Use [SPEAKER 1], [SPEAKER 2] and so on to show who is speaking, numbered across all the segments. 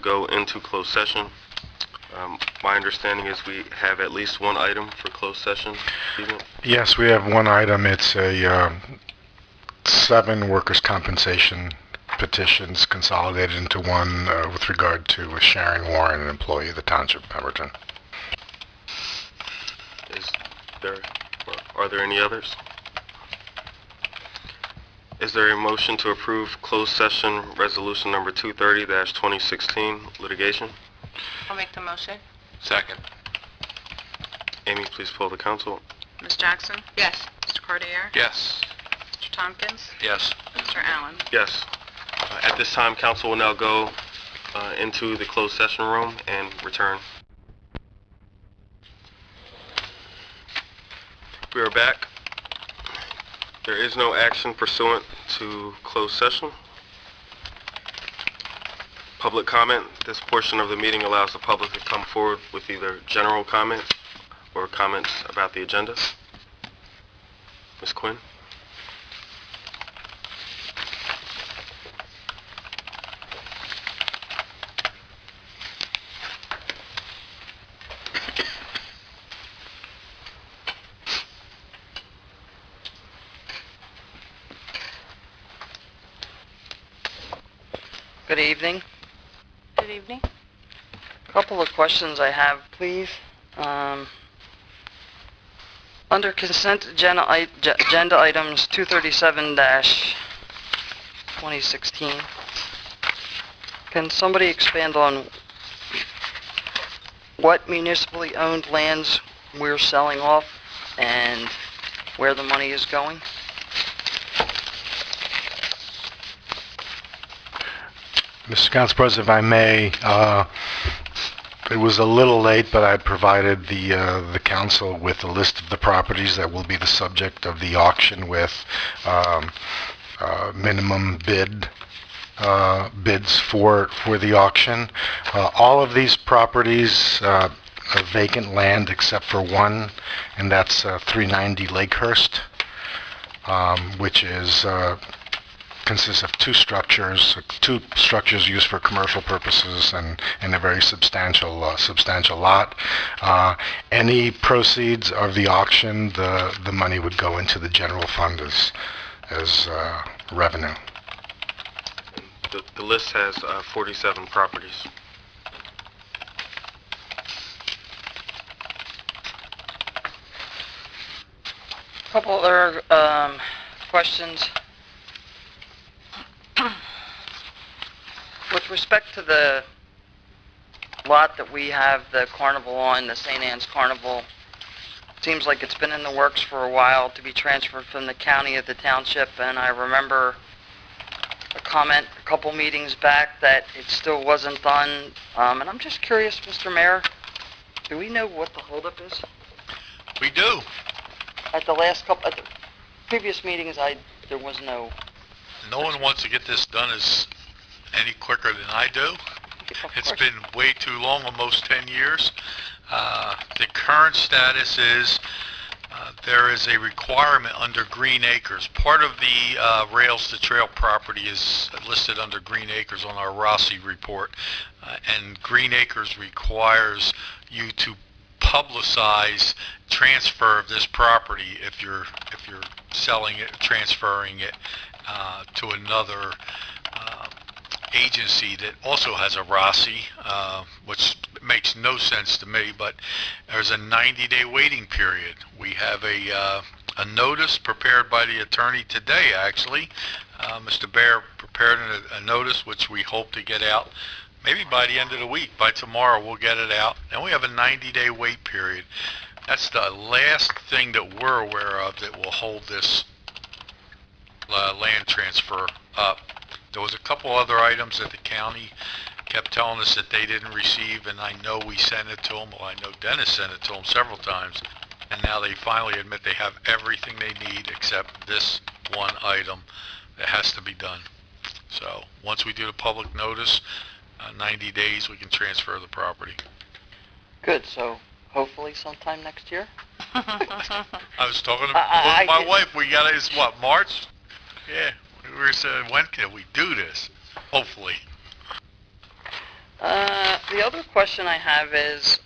[SPEAKER 1] Go into closed session. My understanding is we have at least one item for closed session.
[SPEAKER 2] Yes, we have one item. It's a 7 workers' compensation petitions consolidated into one with regard to Sharon Warren, an employee of the Township of Pemberton.
[SPEAKER 1] Are there any others? Is there a motion to approve closed session resolution number 230-2016 litigation?
[SPEAKER 3] I'll make the motion.
[SPEAKER 4] Second.
[SPEAKER 1] Amy, please poll the council.
[SPEAKER 5] Ms. Jackson?
[SPEAKER 3] Yes.
[SPEAKER 5] Mr. Cartier?
[SPEAKER 4] Yes.
[SPEAKER 5] Mr. Tompkins?
[SPEAKER 4] Yes.
[SPEAKER 5] Mr. Allen?
[SPEAKER 1] Yes. At this time, council will now go into the closed session room and return. We are back. There is no action pursuant to closed session. Public comment. This portion of the meeting allows the public to come forward with either general comment or comments about the agenda. Ms. Quinn?
[SPEAKER 6] Good evening.
[SPEAKER 3] Good evening.
[SPEAKER 6] A couple of questions I have, please. Under consent agenda items 237-2016, can somebody expand on what municipally owned lands we're selling off and where the money is going?
[SPEAKER 2] Mr. Council President, if I may, it was a little late, but I provided the council with a list of the properties that will be the subject of the auction with minimum bids for the auction. All of these properties are vacant land except for one, and that's 390 Lakehurst, which is consists of two structures used for commercial purposes and a very substantial lot. Any proceeds of the auction, the money would go into the general fund as revenue.
[SPEAKER 1] The list has 47 properties.
[SPEAKER 6] A couple other questions. With respect to the lot that we have the carnival on, the St. Anne's Carnival, it seems like it's been in the works for a while to be transferred from the county of the township, and I remember a comment a couple meetings back that it still wasn't done. And I'm just curious, Mr. Mayor, do we know what the holdup is?
[SPEAKER 4] We do.
[SPEAKER 6] At the previous meetings, there was no...
[SPEAKER 4] No one wants to get this done any quicker than I do. It's been way too long, almost 10 years. The current status is there is a requirement under Green Acres. Part of the Rails to Trail property is listed under Green Acres on our Rossi report, and Green Acres requires you to publicize transfer of this property if you're selling it, transferring it to another agency that also has a Rossi, which makes no sense to me, but there's a 90-day waiting period. We have a notice prepared by the attorney today, actually. Mr. Baer prepared a notice which we hope to get out maybe by the end of the week. By tomorrow we'll get it out, and we have a 90-day wait period. That's the last thing that we're aware of that will hold this land transfer up. There was a couple other items that the county kept telling us that they didn't receive, and I know we sent it to them. Well, I know Dennis sent it to them several times, and now they finally admit they have everything they need except this one item that has to be done. So once we do the public notice, 90 days, we can transfer the property.
[SPEAKER 6] Good, so hopefully sometime next year?
[SPEAKER 4] I was talking with my wife. We got it, it's what, March? Yeah, we were saying, when can we do this? Hopefully.
[SPEAKER 6] The other question I have is,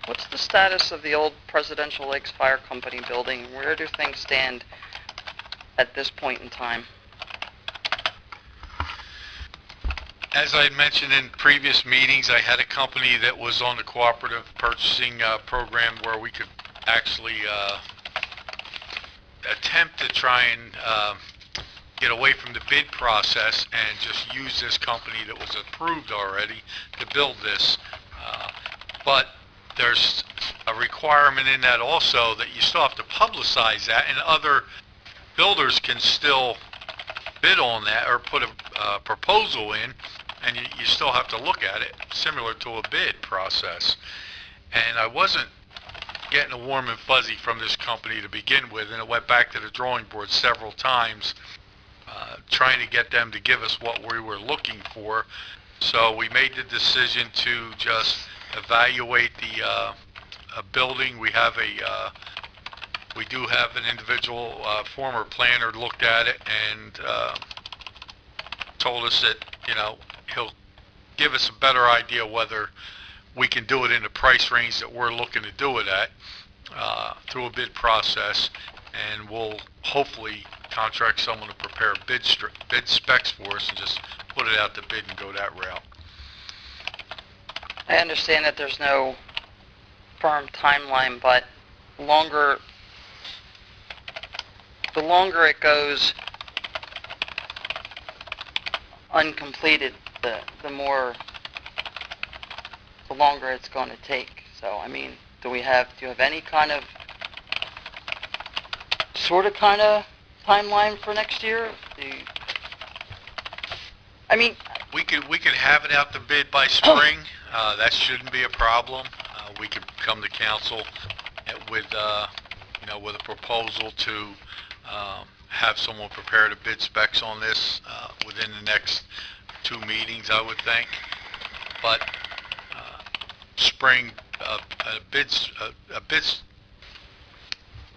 [SPEAKER 6] what's the status of the old Presidential Lakes Fire Company building? Where do things stand at this point in time?
[SPEAKER 4] As I mentioned in previous meetings, I had a company that was on the cooperative purchasing program where we could actually attempt to try and get away from the bid process and just use this company that was approved already to build this. But there's a requirement in that also that you still have to publicize that, and other builders can still bid on that or put a proposal in, and you still have to look at it, similar to a bid process. And I wasn't getting a warm and fuzzy from this company to begin with, and it went back to the drawing board several times, trying to get them to give us what we were looking for. So we made the decision to just evaluate the building. We do have an individual former planner looked at it and told us that, you know, he'll give us a better idea whether we can do it in the price range that we're looking to do it at through a bid process, and we'll hopefully contract someone to prepare bid specs for us and just put it out to bid and go that route.
[SPEAKER 6] I understand that there's no firm timeline, but the longer it goes uncompleted, the longer it's going to take. So, I mean, do you have any kind of timeline for next year?
[SPEAKER 4] We could have it out to bid by spring. That shouldn't be a problem. We could come to council with with a proposal to have someone prepare the bid specs on this within the next 2 meetings, I would think. But spring a bids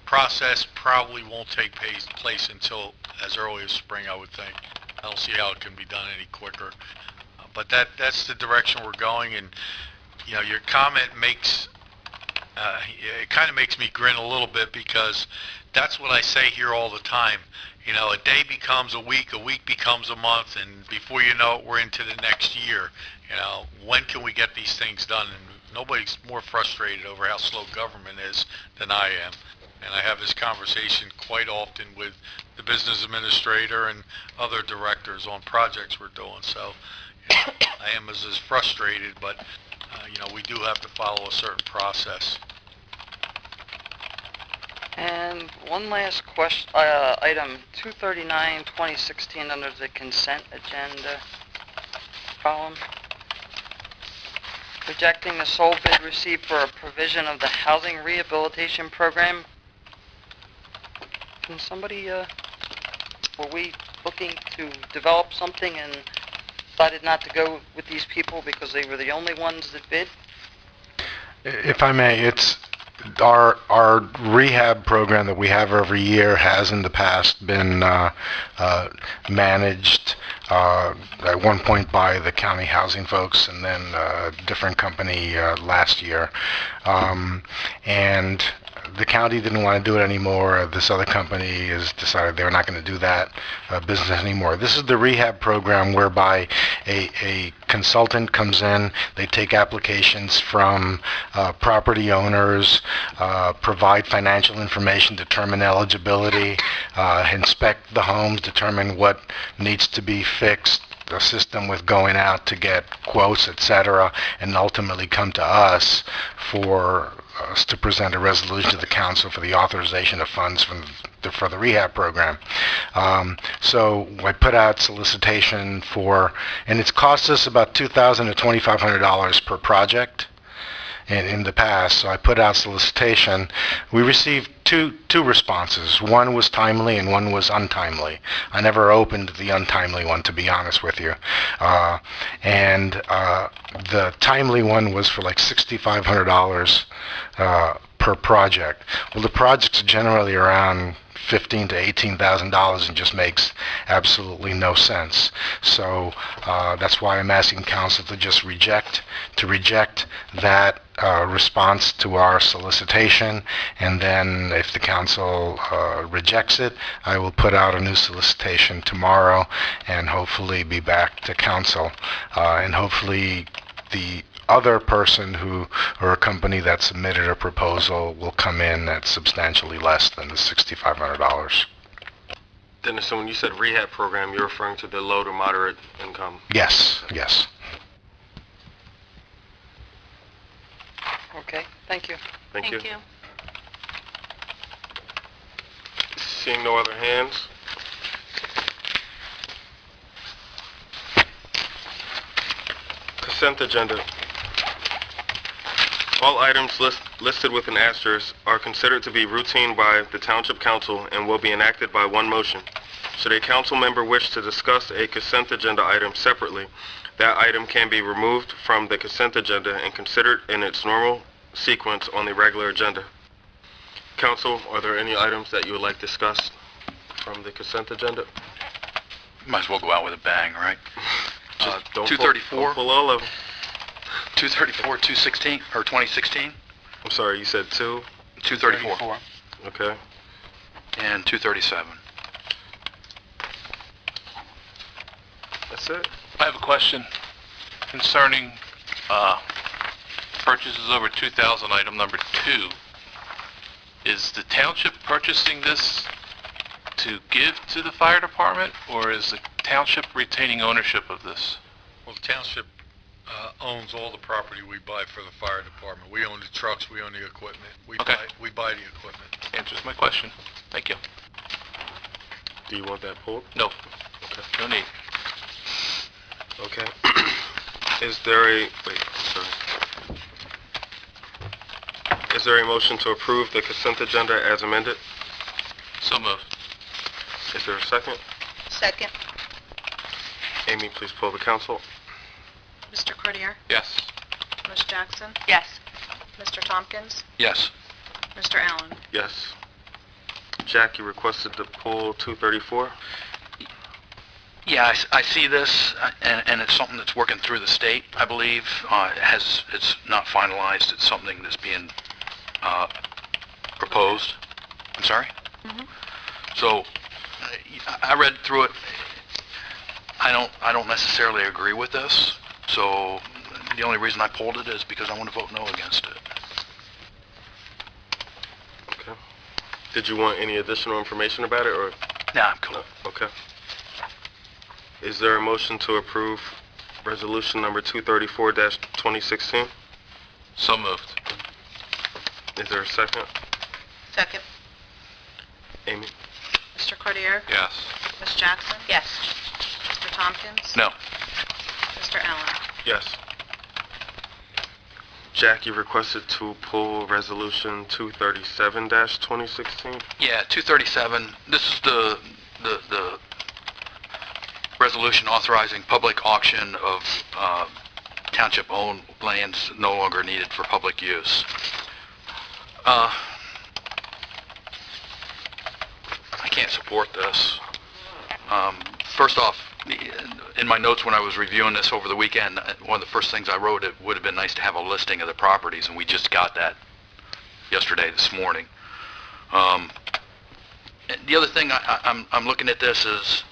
[SPEAKER 4] process probably won't take place until as early as spring, I would think. I don't see how it can be done any quicker. But that's the direction we're going, and you know, your comment makes it kind of makes me grin a little bit, because that's what I say here all the time. You know, a day becomes a week becomes a month, and before you know it, we're into the next year. You know, when can we get these things done? And nobody's more frustrated over how slow government is than I am. And I have this conversation quite often with the business administrator and other directors on projects we're doing. So, you know, I am as frustrated, but you know, we do have to follow a certain process.
[SPEAKER 6] And one last question, item 239, 2016, under the consent agenda column. Rejecting the sole bid received for a provision of the housing rehabilitation program. Can somebody, were we looking to develop something and decided not to go with these people because they were the only ones that bid?
[SPEAKER 2] If I may, it's our rehab program that we have every year has in the past been managed at one point by the county housing folks, and then a different company last year. And the county didn't want to do it anymore. This other company has decided they're not going to do that business anymore. This is the rehab program whereby a consultant comes in, they take applications from property owners, provide financial information, determine eligibility, inspect the homes, determine what needs to be fixed, assist them with going out to get quotes, etc., and ultimately come to us for us to present a resolution to the council for the authorization of funds for the rehab program. So I put out solicitation for, and it's cost us about $2,000 to $2,500 per project in the past. So I put out solicitation. We received two responses. One was timely and one was untimely. I never opened the untimely one, to be honest with you. The timely one was for like $6,500 per project. Well, the projects are generally around $15,000 to $18,000 and just makes absolutely no sense. So that's why I'm asking council to just reject that response to our solicitation, and then if the council rejects it, I will put out a new solicitation tomorrow and hopefully be back to council. And hopefully the other person or a company that submitted a proposal will come in at substantially less than the $6,500.
[SPEAKER 1] Dennis, so when you said rehab program, you're referring to the low to moderate income?
[SPEAKER 2] Yes.
[SPEAKER 6] Okay, thank you.
[SPEAKER 1] Thank you.
[SPEAKER 3] Thank you.
[SPEAKER 1] Seeing no other hands? Consent agenda. All items listed with an asterisk are considered to be routine by the Township Council and will be enacted by one motion. Should a council member wish to discuss a consent agenda item separately, that item can be removed from the consent agenda and considered in its normal sequence on the regular agenda. Council, are there any items that you would like discussed from the consent agenda?
[SPEAKER 7] Might as well go out with a bang, right?
[SPEAKER 1] Just don't
[SPEAKER 7] 234,
[SPEAKER 1] don't pull all of them.
[SPEAKER 7] 234, 216, or 2016,
[SPEAKER 1] I'm sorry, you said 2?
[SPEAKER 7] 234,
[SPEAKER 1] Okay.
[SPEAKER 7] and 237.
[SPEAKER 1] That's it?
[SPEAKER 8] I have a question concerning purchases over 2,000, item number 2. Is the township purchasing this to give to the fire department, or is the township retaining ownership of this?
[SPEAKER 4] Well, the township owns all the property we buy for the fire department. We own the trucks, we own the equipment. We
[SPEAKER 8] Okay.
[SPEAKER 4] buy the equipment.
[SPEAKER 8] Answers my question. Thank you.
[SPEAKER 1] Do you want that pulled?
[SPEAKER 8] No,
[SPEAKER 1] Okay.
[SPEAKER 8] no need.
[SPEAKER 1] Okay. Is there a, wait, I'm sorry. Is there a motion to approve the consent agenda as amended?
[SPEAKER 8] So moved.
[SPEAKER 1] Is there a second?
[SPEAKER 3] Second.
[SPEAKER 1] Amy, please pull the council.
[SPEAKER 5] Mr. Cordier?
[SPEAKER 8] Yes.
[SPEAKER 5] Ms. Jackson?
[SPEAKER 3] Yes.
[SPEAKER 5] Mr. Tompkins?
[SPEAKER 7] Yes.
[SPEAKER 5] Mr. Allen?
[SPEAKER 1] Yes. Jack, you requested to pull 234?
[SPEAKER 7] Yeah, I see this, and it's something that's working through the state, I believe. It's not finalized. It's something that's being proposed. I'm sorry? So, I read through it. I don't necessarily agree with this. So, the only reason I pulled it is because I want to vote no against it.
[SPEAKER 1] Okay. Did you want any additional information about it, or?
[SPEAKER 7] Nah, I'm cool.
[SPEAKER 1] Okay. Is there a motion to approve resolution number 234-2016?
[SPEAKER 8] So moved.
[SPEAKER 1] Is there a second?
[SPEAKER 3] Second.
[SPEAKER 1] Amy?
[SPEAKER 5] Mr. Cordier?
[SPEAKER 8] Yes.
[SPEAKER 5] Ms. Jackson?
[SPEAKER 3] Yes.
[SPEAKER 5] Mr. Tompkins?
[SPEAKER 7] No.
[SPEAKER 5] Mr. Allen?
[SPEAKER 1] Yes. Jack, you requested to pull resolution 237-2016?
[SPEAKER 7] Yeah, 237. This is the resolution authorizing public auction of township-owned lands no longer needed for public use. I can't support this. First off, in my notes when I was reviewing this over the weekend, one of the first things I wrote, it would have been nice to have a listing of the properties, and we just got that this morning. And the other thing I'm looking at this is,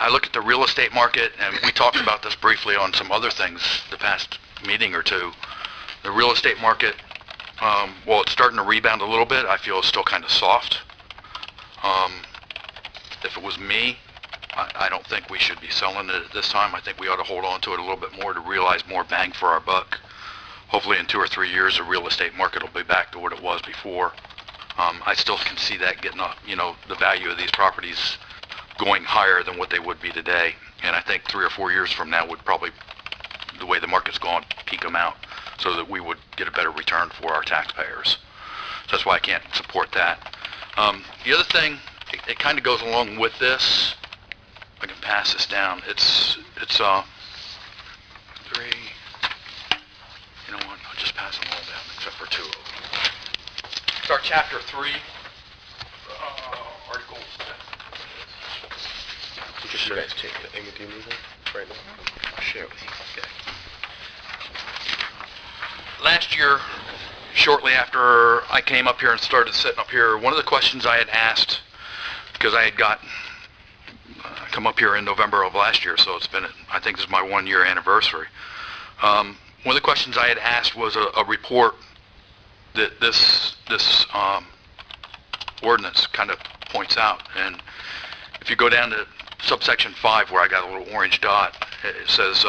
[SPEAKER 7] I look at the real estate market, and we talked about this briefly on some other things the past meeting or two. The real estate market, while it's starting to rebound a little bit, I feel it's still kind of soft. If it was me, I don't think we should be selling it at this time. I think we ought to hold on to it a little bit more to realize more bang for our buck. Hopefully in 2 or 3 years, the real estate market will be back to what it was before. I still can see that getting up, the value of these properties going higher than what they would be today. And I think 3 or 4 years from now would probably, the way the market's gone, peak them out so that we would get a better return for our taxpayers. So that's why I can't support that. The other thing, it kind of goes along with this. I can pass this down. It's 3. You know what? I'll just pass pass them all down except for two of them. Start chapter 3, article.
[SPEAKER 1] You guys take it. Amy, do you need it right now?
[SPEAKER 7] I'll share with you. Okay. Last year, shortly after I came up here and started sitting up here, one of the questions I had asked, because I had come up here in November of last year, so it's been, I think this is my 1-year anniversary. One of the questions I had asked was a report that this ordinance kind of points out. And if you go down to subsection 5, where I got a little orange dot, it says,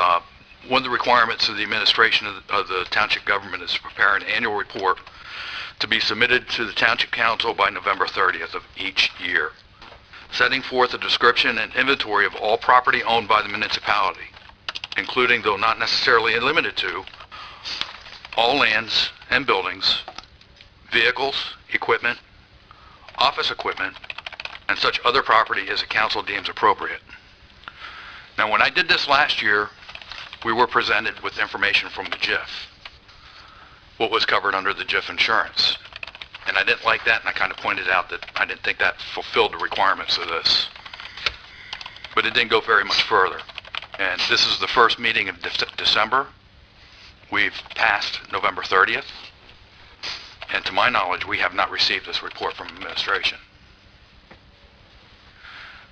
[SPEAKER 7] one of the requirements of the administration of the township government is to prepare an annual report to be submitted to the township council by November 30th of each year, setting forth a description and inventory of all property owned by the municipality, including, though not necessarily limited to, all lands and buildings, vehicles, equipment, office equipment, and such other property as the council deems appropriate. Now, when I did this last year, we were presented with information from the JIF, what was covered under the JIF insurance. And I didn't like that, and I kind of pointed out that I didn't think that fulfilled the requirements of this. But it didn't go very much further. And this is the first meeting of December. We've passed November 30th. And to my knowledge, we have not received this report from administration.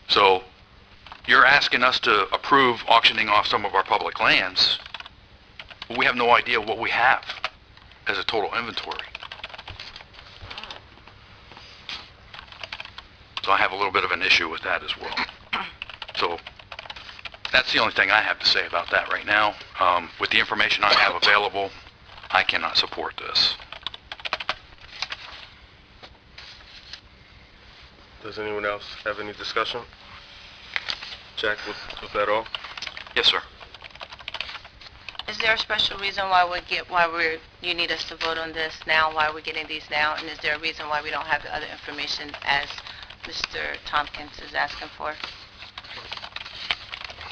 [SPEAKER 7] So you're asking us to approve auctioning off some of our public lands, but we have no idea what we have as a total inventory. So I have a little bit of an issue with that as well. So that's the only thing I have to say about that right now. With the information I have available, I cannot support this.
[SPEAKER 1] Does anyone else have any discussion? Jack, was that all?
[SPEAKER 7] Yes, sir.
[SPEAKER 3] Is there a special reason why you need us to vote on this now, why we're getting these now? And is there a reason why we don't have the other information as Mr. Tompkins is asking for?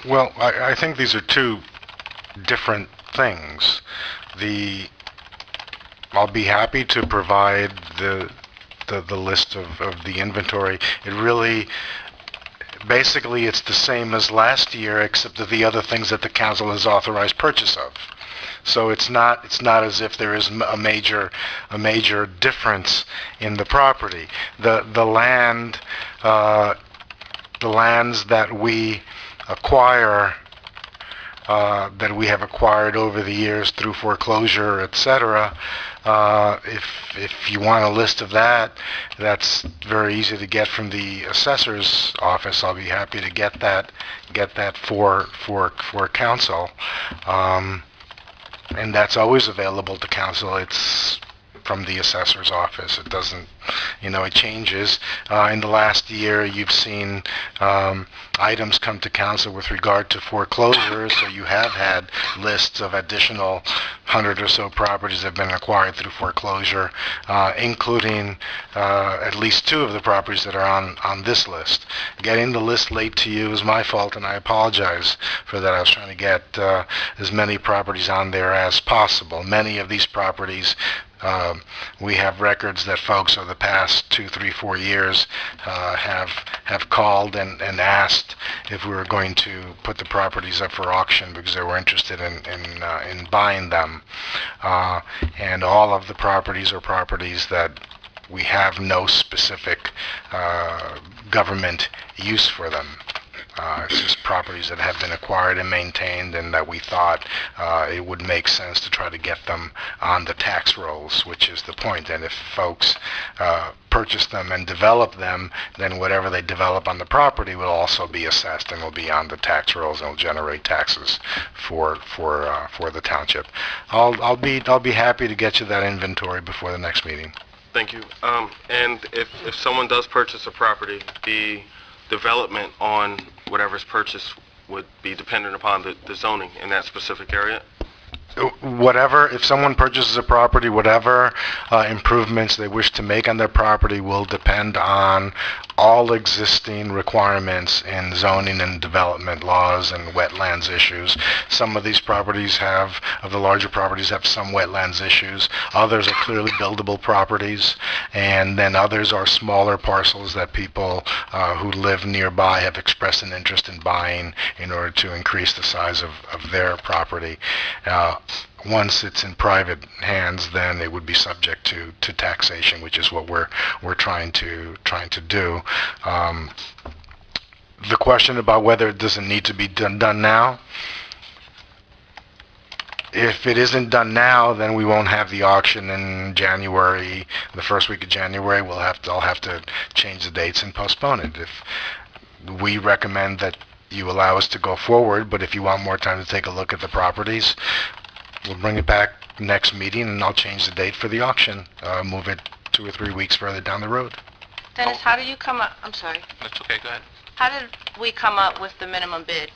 [SPEAKER 2] Well, I think these are two different things. I'll be happy to provide the list of the inventory. It really, basically, it's the same as last year, except that the other things that the council has authorized purchase of. So it's not as if there is a major difference in the property. The lands that we acquire, that we have acquired over the years through foreclosure, etc. If you want a list of that, that's very easy to get from the assessor's office. I'll be happy to get that for council, and that's always available to council. It's from the assessor's office. It doesn't, it changes. In the last year, you've seen items come to council with regard to foreclosures, so you have had lists of additional 100 or so properties that have been acquired through foreclosure, including at least 2 of the properties that are on this list. Getting the list late to you is my fault, and I apologize for that. I was trying to get as many properties on there as possible. Many of these properties, we have records that folks over the past 2, 3, 4 years have called and asked if we were going to put the properties up for auction because they were interested in buying them. And all of the properties are properties that we have no specific government use for them. It's just properties that have been acquired and maintained, and that we thought it would make sense to try to get them on the tax rolls, which is the point. And if folks purchase them and develop them, then whatever they develop on the property will also be assessed and will be on the tax rolls and will generate taxes for the township. I'll be happy to get you that inventory before the next meeting.
[SPEAKER 1] Thank you. And if someone does purchase a property, the development on whatever's purchased would be dependent upon the zoning in that specific area?
[SPEAKER 2] Whatever, if someone purchases a property, whatever improvements they wish to make on their property will depend on all existing requirements in zoning and development laws and wetlands issues. Some of these properties of the larger properties have some wetlands issues. Others are clearly buildable properties, and then others are smaller parcels that people who live nearby have expressed an interest in buying in order to increase the size of their property. Once it's in private hands, then it would be subject to taxation, which is what we're trying to do. The question about whether it doesn't need to be done now. If it isn't done now, then we won't have the auction in January, the first week of January. I'll have to change the dates and postpone it. If we recommend that you allow us to go forward, but if you want more time to take a look at the properties, we'll bring it back next meeting, and I'll change the date for the auction, move it 2 or 3 weeks further down the road.
[SPEAKER 3] Dennis, how did you come up, I'm sorry,
[SPEAKER 8] That's okay, go ahead.
[SPEAKER 3] how did we come up with the minimum bid?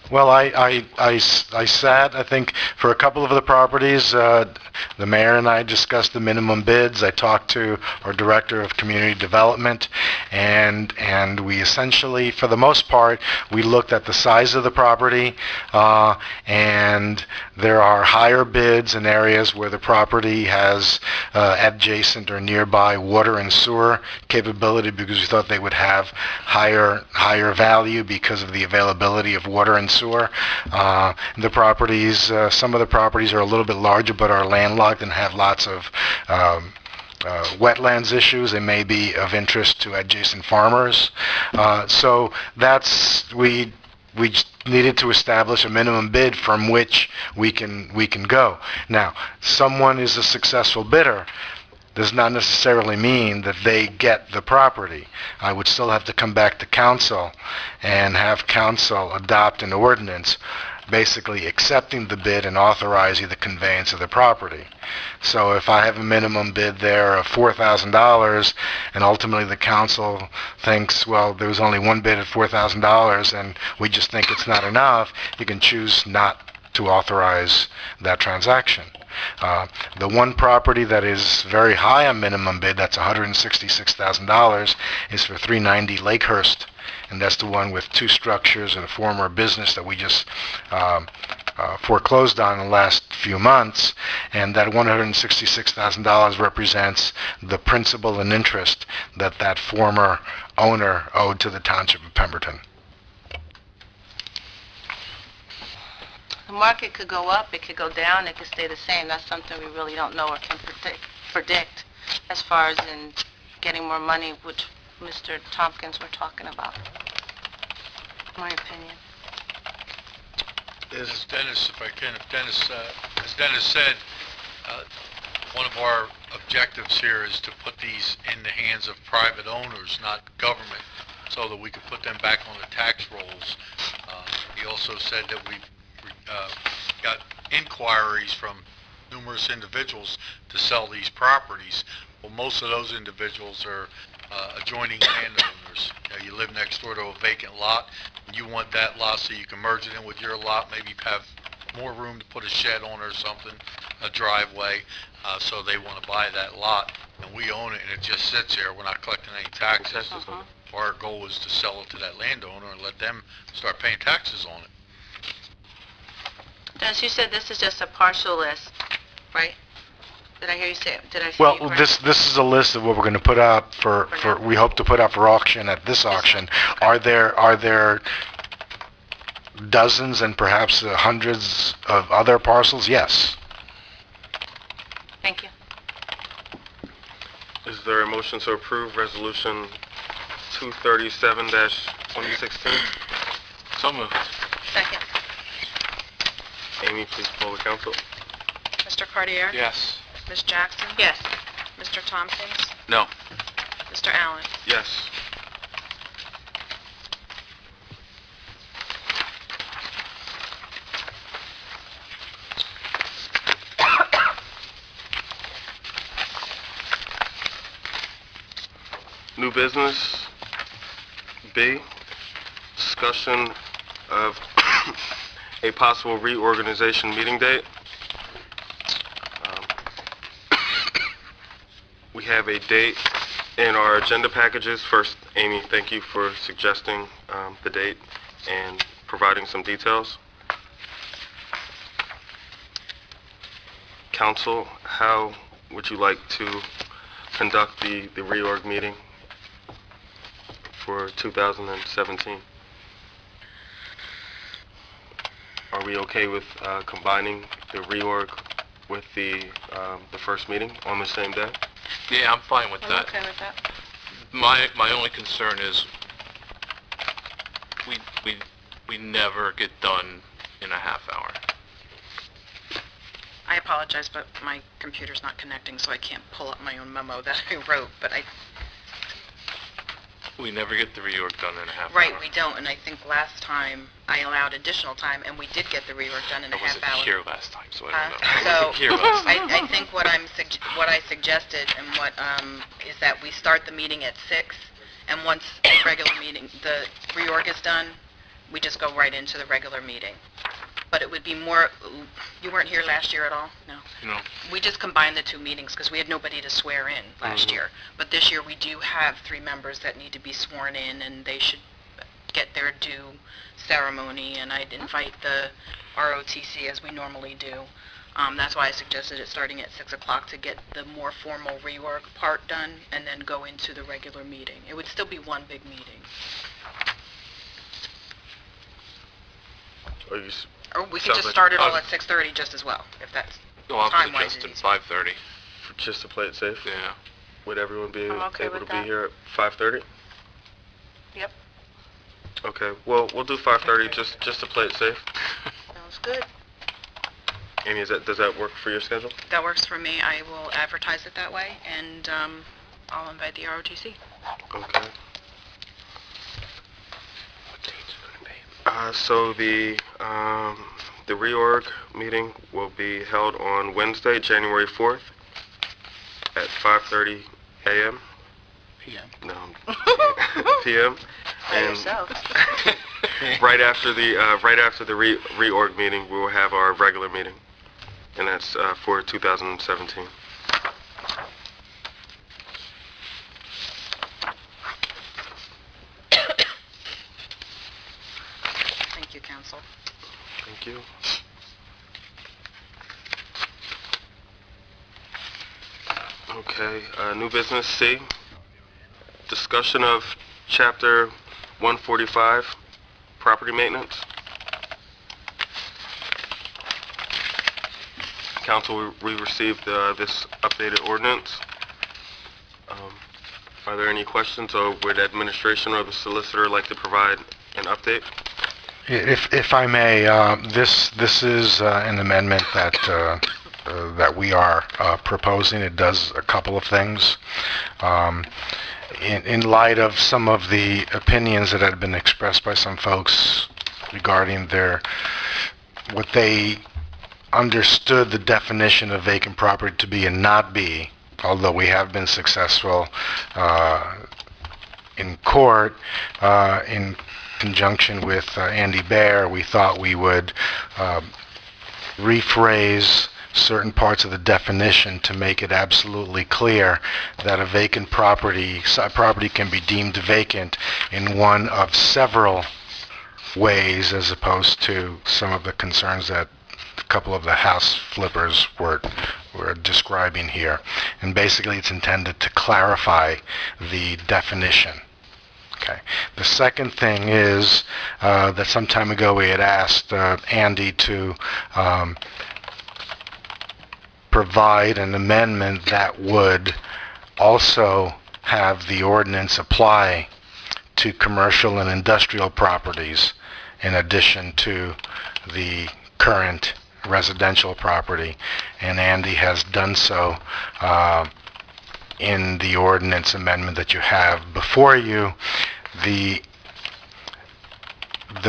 [SPEAKER 2] Well, I sat, I think, for a couple of the properties, the mayor and I discussed the minimum bids. I talked to our director of community development, and we essentially, for the most part, we looked at the size of the property, and there are higher bids in areas where the property has adjacent or nearby water and sewer capability, because we thought they would have higher value because of the availability of water and sewer. The properties, some of the properties are a little bit larger but are landlocked and have lots of wetlands issues. They may be of interest to adjacent farmers. So we needed to establish a minimum bid from which we can go. Now, someone is a successful bidder does not necessarily mean that they get the property. I would still have to come back to council and have council adopt an ordinance basically accepting the bid and authorizing the conveyance of the property. So if I have a minimum bid there of $4,000 and ultimately the council thinks, well, there was only one bid at $4,000 and we just think it's not enough, you can choose not to authorize that transaction. The one property that is very high on minimum bid, that's $166,000, is for 390 Lakehurst, and that's the one with 2 structures and a former business that we just foreclosed on in the last few months, and that $166,000 represents the principal and interest that that former owner owed to the Township of Pemberton.
[SPEAKER 3] The market could go up, it could go down, it could stay the same. That's something we really don't know or can predict as far as in getting more money, which Mr. Tompkins were talking about. My opinion.
[SPEAKER 4] As Dennis, if I can, as Dennis said, one of our objectives here is to put these in the hands of private owners, not government, so that we could put them back on the tax rolls. He also said that we've got inquiries from numerous individuals to sell these properties. Well, most of those individuals are adjoining landowners. You live next door to a vacant lot, and you want that lot so you can merge it in with your lot, maybe have more room to put a shed on or something, a driveway, so they want to buy that lot, and we own it, and it just sits there. We're not collecting any taxes. Our goal is to sell it to that landowner and let them start paying taxes on it.
[SPEAKER 3] Dennis, you said this is just a partial list, right? Did I hear you say, did I see
[SPEAKER 2] Well,
[SPEAKER 3] you correctly?
[SPEAKER 2] this is a list of what we're going to put up for we hope to put up for auction at this auction.
[SPEAKER 3] Okay.
[SPEAKER 2] Are there dozens and perhaps hundreds of other parcels? Yes.
[SPEAKER 3] Thank you.
[SPEAKER 1] Is there a motion to approve Resolution 237-2016?
[SPEAKER 8] So moved.
[SPEAKER 3] Second.
[SPEAKER 1] Amy, please poll the council.
[SPEAKER 5] Mr. Cartier?
[SPEAKER 8] Yes.
[SPEAKER 5] Ms. Jackson?
[SPEAKER 3] Yes.
[SPEAKER 5] Mr. Tompkins?
[SPEAKER 7] No.
[SPEAKER 5] Mr. Allen?
[SPEAKER 1] Yes. New business, B, discussion of a possible reorganization meeting date. We have a date In our agenda packages, first, Amy, thank you for suggesting the date and providing some details. Council, how would you like to conduct the reorg meeting for 2017? Are we okay with combining the reorg with the first meeting on the same day?
[SPEAKER 8] Yeah, I'm fine with
[SPEAKER 3] I'm
[SPEAKER 8] that.
[SPEAKER 3] okay with that.
[SPEAKER 8] My only concern is we never get done in a half hour.
[SPEAKER 5] I apologize, but my computer's not connecting, so I can't pull up my own memo that I wrote, but
[SPEAKER 8] We never get the reorg done in a half hour.
[SPEAKER 5] Right, we don't, and I think last time I allowed additional time, and we did get the rework done in a
[SPEAKER 8] I
[SPEAKER 5] half
[SPEAKER 8] wasn't
[SPEAKER 5] hour.
[SPEAKER 8] here last time, so I
[SPEAKER 5] Huh?
[SPEAKER 8] don't know. I wasn't here last time.
[SPEAKER 5] I think what I suggested and what is that we start the meeting at 6, and once the regular meeting, the reorg is done, we just go right into the regular meeting. But it would be more, you weren't here last year at all? No.
[SPEAKER 8] No.
[SPEAKER 5] We just combined the two meetings because we had nobody to swear in last year. But this year we do have 3 members that need to be sworn in, and they should get their due ceremony, and I'd invite the ROTC as we normally do. That's why I suggested it starting at 6 o'clock to get the more formal rework part done and then go into the regular meeting. It would still be one big meeting.
[SPEAKER 1] Or
[SPEAKER 5] Or we can
[SPEAKER 1] Sounds
[SPEAKER 5] just
[SPEAKER 1] like-
[SPEAKER 5] start it all at 6:30 just as well, if that's
[SPEAKER 8] No, I'm
[SPEAKER 5] time-wise
[SPEAKER 8] suggesting
[SPEAKER 5] easy.
[SPEAKER 8] 5:30.
[SPEAKER 1] just to play it safe?
[SPEAKER 8] Yeah.
[SPEAKER 1] Would everyone be
[SPEAKER 3] I'm okay
[SPEAKER 1] able to
[SPEAKER 3] with
[SPEAKER 1] be
[SPEAKER 3] that.
[SPEAKER 1] here at 5:30?
[SPEAKER 3] Yep.
[SPEAKER 1] Okay, well, we'll do 5:30 just to play it safe.
[SPEAKER 3] Sounds good.
[SPEAKER 1] Amy, does that work for your schedule?
[SPEAKER 5] That works for me. I will advertise it that way, and I'll invite the ROTC.
[SPEAKER 1] Okay. So the reorg meeting will be held on Wednesday, January 4th at 5:30 a.m.
[SPEAKER 4] PM.
[SPEAKER 1] No, p.m.
[SPEAKER 3] By
[SPEAKER 1] And
[SPEAKER 3] yourself.
[SPEAKER 1] right after the reorg meeting, we will have our regular meeting, and that's for 2017.
[SPEAKER 5] Thank you, Council.
[SPEAKER 1] Thank you. Okay, new business C. Discussion of Chapter 145, property maintenance. Council, we received this updated ordinance. Are there any questions, or would administration or the solicitor like to provide an update?
[SPEAKER 2] If I may, this is an amendment that we are proposing. It does a couple of things. In light of some of the opinions that had been expressed by some folks regarding what they understood the definition of vacant property to be and not be, although we have been successful in court in conjunction with Andy Baer, we thought we would rephrase certain parts of the definition to make it absolutely clear that a vacant property can be deemed vacant in one of several ways, as opposed to some of the concerns that a couple of the house flippers were describing here. And basically it's intended to clarify the definition. Okay. The second thing is that some time ago we had asked Andy to provide an amendment that would also have the ordinance apply to commercial and industrial properties in addition to the current residential property. And Andy has done so in the ordinance amendment that you have before you. The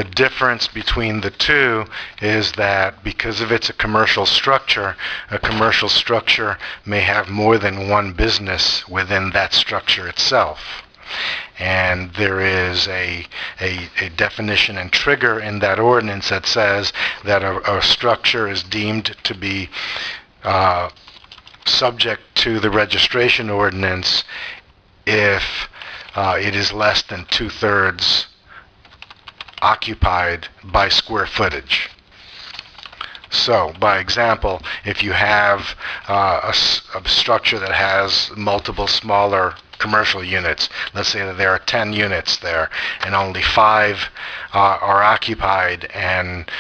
[SPEAKER 2] difference between the two is that because of it's a commercial structure may have more than one business within that structure itself. And there is a definition and trigger in that ordinance that says that a structure is deemed to be subject to the registration ordinance if it is less than 2/3 occupied by square footage. So, by example, if you have a structure that has multiple smaller commercial units, let's say that there are 10 units there, and only 5 are occupied, and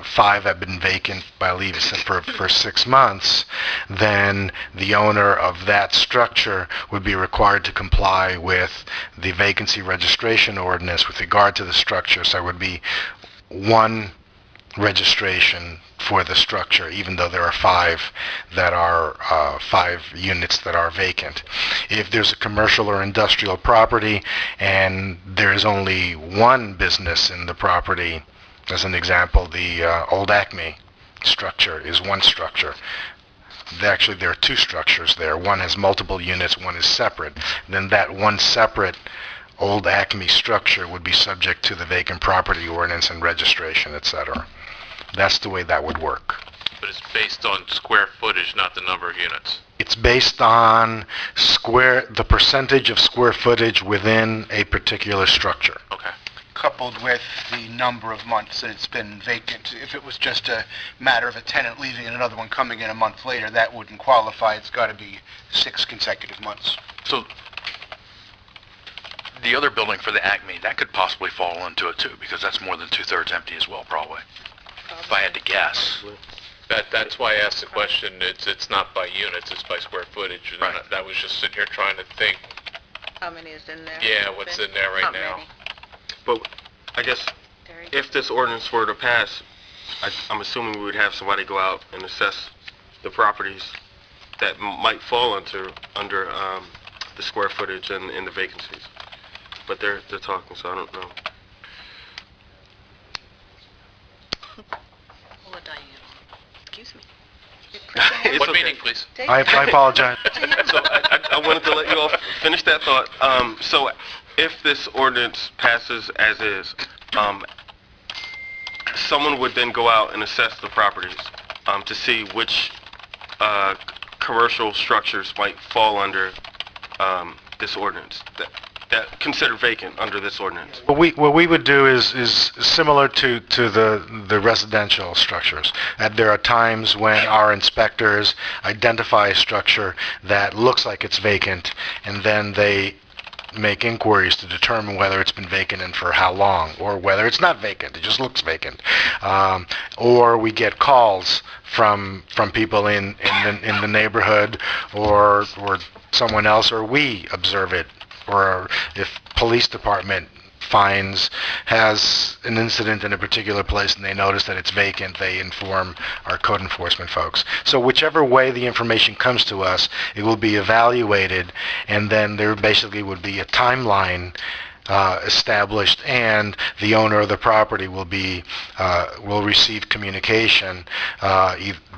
[SPEAKER 2] 5 have been vacant by leave for 6 months, then the owner of that structure would be required to comply with the vacancy registration ordinance with regard to the structure. So it would be 1 registration for the structure, even though there are 5 that are 5 units that are vacant. If there's a commercial or industrial property and there is only 1 business in the property, as an example, the old Acme structure is 1 structure. Actually, there are 2 structures there. One has multiple units, one is separate. Then that 1 separate old Acme structure would be subject to the vacant property ordinance and registration, etc. That's the way that would work.
[SPEAKER 8] But it's based on square footage, not the number of units.
[SPEAKER 2] It's based on the percentage of square footage within a particular structure.
[SPEAKER 8] Okay.
[SPEAKER 9] Coupled with the number of months that it's been vacant. If it was just a matter of a tenant leaving and another one coming in a month later, that wouldn't qualify. It's got to be 6 consecutive months.
[SPEAKER 7] So the other building for the Acme, that could possibly fall into it too, because that's more than 2/3 empty as well, probably. If I had to guess.
[SPEAKER 8] That's why I asked the question. It's not by units, it's by square footage. And
[SPEAKER 7] Right.
[SPEAKER 8] that was just sitting here trying to think,
[SPEAKER 3] How many is in there?
[SPEAKER 8] yeah, what's in there right
[SPEAKER 3] Not
[SPEAKER 8] now?
[SPEAKER 3] many.
[SPEAKER 1] But I guess if this ordinance were to pass, I'm assuming we would have somebody go out and assess the properties that might fall under the square footage and the vacancies. But they're talking, so I don't know.
[SPEAKER 5] What excuse me.
[SPEAKER 1] It's
[SPEAKER 8] What
[SPEAKER 1] okay.
[SPEAKER 8] meeting, please?
[SPEAKER 2] I apologize.
[SPEAKER 1] So I wanted to let you all finish that thought. So if this ordinance passes as is, someone would then go out and assess the properties to see which commercial structures might fall under this ordinance that considered vacant under this ordinance.
[SPEAKER 2] What we would do is similar to the residential structures. There are times when our inspectors identify a structure that looks like it's vacant, and then they make inquiries to determine whether it's been vacant and for how long, or whether it's not vacant, it just looks vacant. Or we get calls from people in the neighborhood, or someone else, or we observe it. Or if police department has an incident in a particular place and they notice that it's vacant, they inform our code enforcement folks. So whichever way the information comes to us, it will be evaluated, and then there basically would be a timeline established, and the owner of the property will receive communication,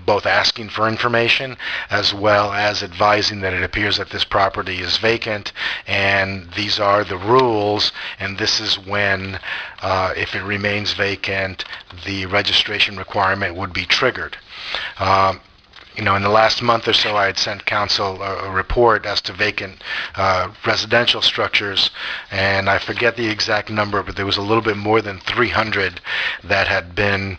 [SPEAKER 2] both asking for information as well as advising that it appears that this property is vacant, and these are the rules, and this is when, if it remains vacant, the registration requirement would be triggered. In the last month or so, I had sent council a report as to vacant residential structures, and I forget the exact number, but there was a little bit more than 300 that had been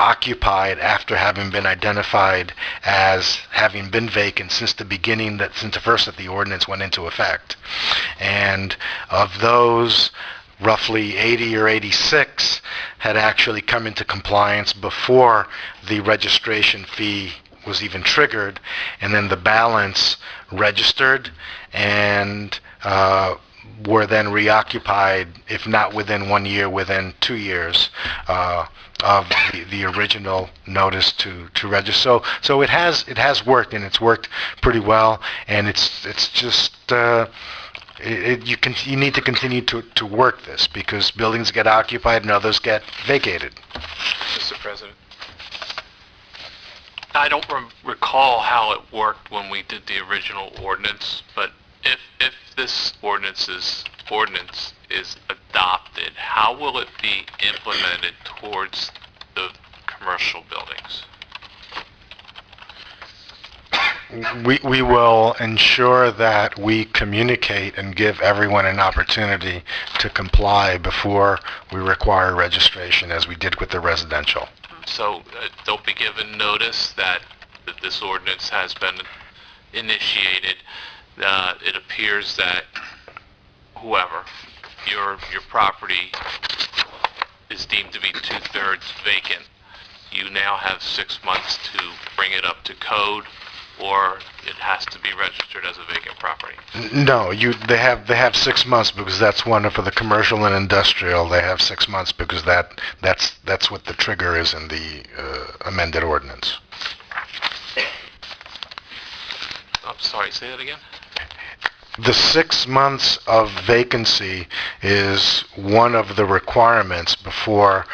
[SPEAKER 2] occupied after having been identified as having been vacant since the first that the ordinance went into effect. And of those, roughly 80 or 86 had actually come into compliance before the registration fee was even triggered, and then the balance registered and were then reoccupied, if not within 1 year, within 2 years of the original notice to register. So it has worked, and it's worked pretty well, and it's just you need to continue to work this, because buildings get occupied and others get vacated.
[SPEAKER 8] Mr. President. I don't recall how it worked when we did the original ordinance, but if this ordinance is adopted, how will it be implemented towards the commercial buildings?
[SPEAKER 2] We will ensure that we communicate and give everyone an opportunity to comply before we require registration, as we did with the residential.
[SPEAKER 8] So they'll be given notice that this ordinance has been initiated. It appears that whoever, your property is deemed to be 2/3 vacant. You now have 6 months to bring it up to code, or it has to be registered as a vacant property.
[SPEAKER 2] No, they have 6 months, because that's one for the commercial and industrial. They have 6 months because that's what the trigger is in the amended ordinance.
[SPEAKER 8] I'm sorry, say that again?
[SPEAKER 2] The 6 months of vacancy is one of the requirements before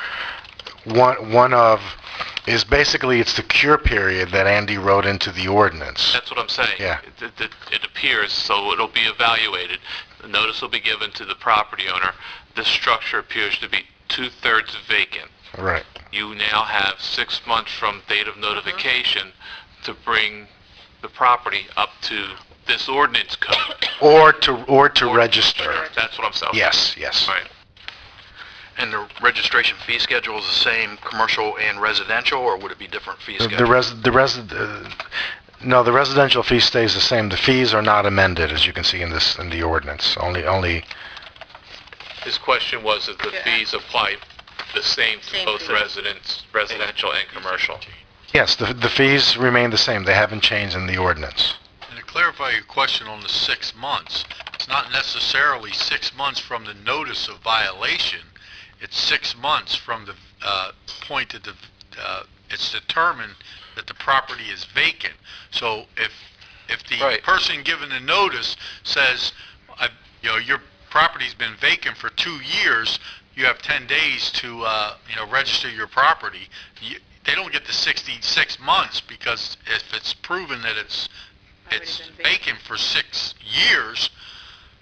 [SPEAKER 2] is basically, it's the cure period that Andy wrote into the ordinance.
[SPEAKER 8] That's what I'm saying.
[SPEAKER 2] Yeah.
[SPEAKER 8] It appears, so it'll be evaluated. The notice will be given to the property owner. This structure appears to be 2/3 vacant.
[SPEAKER 2] Right.
[SPEAKER 8] You now have 6 months from date of notification to bring the property up to this ordinance code.
[SPEAKER 2] Or to register.
[SPEAKER 8] That's what I'm saying.
[SPEAKER 2] Yes.
[SPEAKER 8] Right.
[SPEAKER 7] And the registration fee schedule is the same, commercial and residential, or would it be different fee schedule?
[SPEAKER 2] No, the residential fee stays the same. The fees are not amended, as you can see in the ordinance. Only.
[SPEAKER 8] His question was if the fees apply the same to both residential and commercial.
[SPEAKER 2] Yes, the fees remain the same. They haven't changed in the ordinance.
[SPEAKER 4] And to clarify your question on the 6 months, it's not necessarily 6 months from the notice of violation. It's 6 months from the point that it's determined that the property is vacant. So if the person given the notice says, your property's been vacant for 2 years, you have 10 days to register your property. They don't get the 66 months, because if it's proven that it's vacant for 6 years,